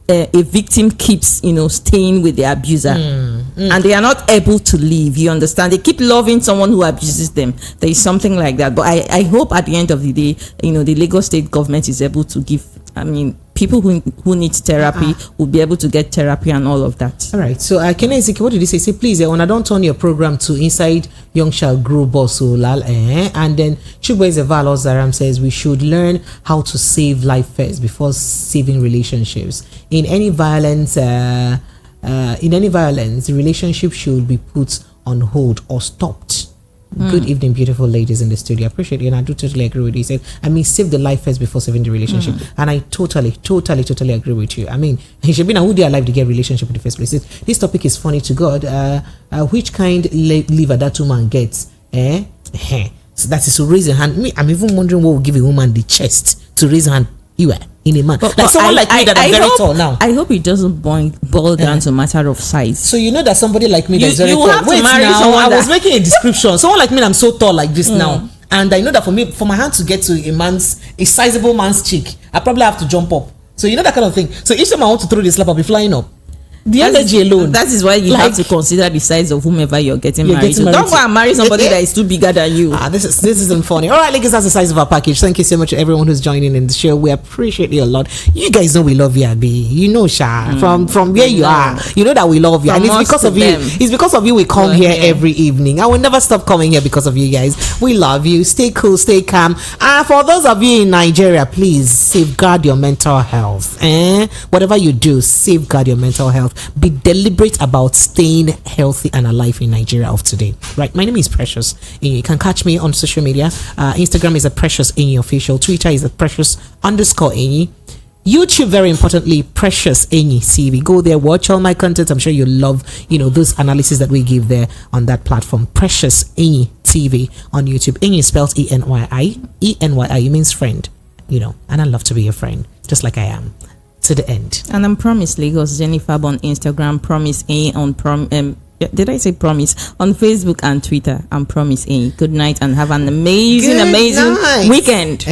a victim keeps staying with the abuser and they are not able to leave. You understand? They keep loving someone who abuses them. There is something like that. But I hope at the end of the day, the Lagos state government is able to give, people who need therapy will be able to get therapy and all of that. All right. So Keneziki, what did you say? Say, please, when I don't turn your program to Inside Young Shall Grow Boss. And then Chubweze Val Zaram says we should learn how to save life first before saving relationships. In any violence, the relationship should be put on hold or stopped. Good evening, beautiful ladies in the studio. I appreciate you, and I do totally agree with you. He said, save the life first before saving the relationship. And I totally agree with you. He should be now who they are alive to get a relationship in the first place. This topic is funny to God. Which kind liver that woman gets? So that is to raise a hand. I'm even wondering what will give a woman the chest to raise a hand. You are in a man, like someone like me that I'm very tall now. I hope it doesn't boil down to a matter of size. So that somebody like me that's very tall. Have to marry someone. I was making a description. Someone like me, I'm so tall like this now, and I know that for my hand to get to a sizable man's cheek, I probably have to jump up. So that kind of thing. So each time I want to throw the slap, I'll be flying up. The energy alone. That is why you have to consider the size of whomever you're getting married to. Don't go and marry somebody that is too bigger than you. This isn't funny. All right, ladies, that's the size of our package. Thank you so much to everyone who's joining in the show. We appreciate you a lot. You guys know we love you, Abi. Sha. From where you are, you know that we love you. And it's because of you. It's because of you we come here every evening. I will never stop coming here because of you guys. We love you. Stay cool, stay calm. And for those of you in Nigeria, please safeguard your mental health. Whatever you do, safeguard your mental health. Be deliberate about staying healthy and alive in Nigeria of today. Right, my name is Precious. You can catch me on social media. Instagram is Precious Enyi official. Twitter is Precious_Enyi. YouTube, very importantly, Precious Enyi CV. Go there, watch all my content. I'm sure you love those analysis that we give there on that platform. Precious Enyi TV on YouTube. Enyi is spelled ENYI. ENYI means friend. And I love to be your friend, just like I am. To the end. And I'm Promise Lagos Jennifer on Instagram, Promise A on did I say Promise on Facebook and Twitter? I'm Promise A. Good night and have an amazing weekend.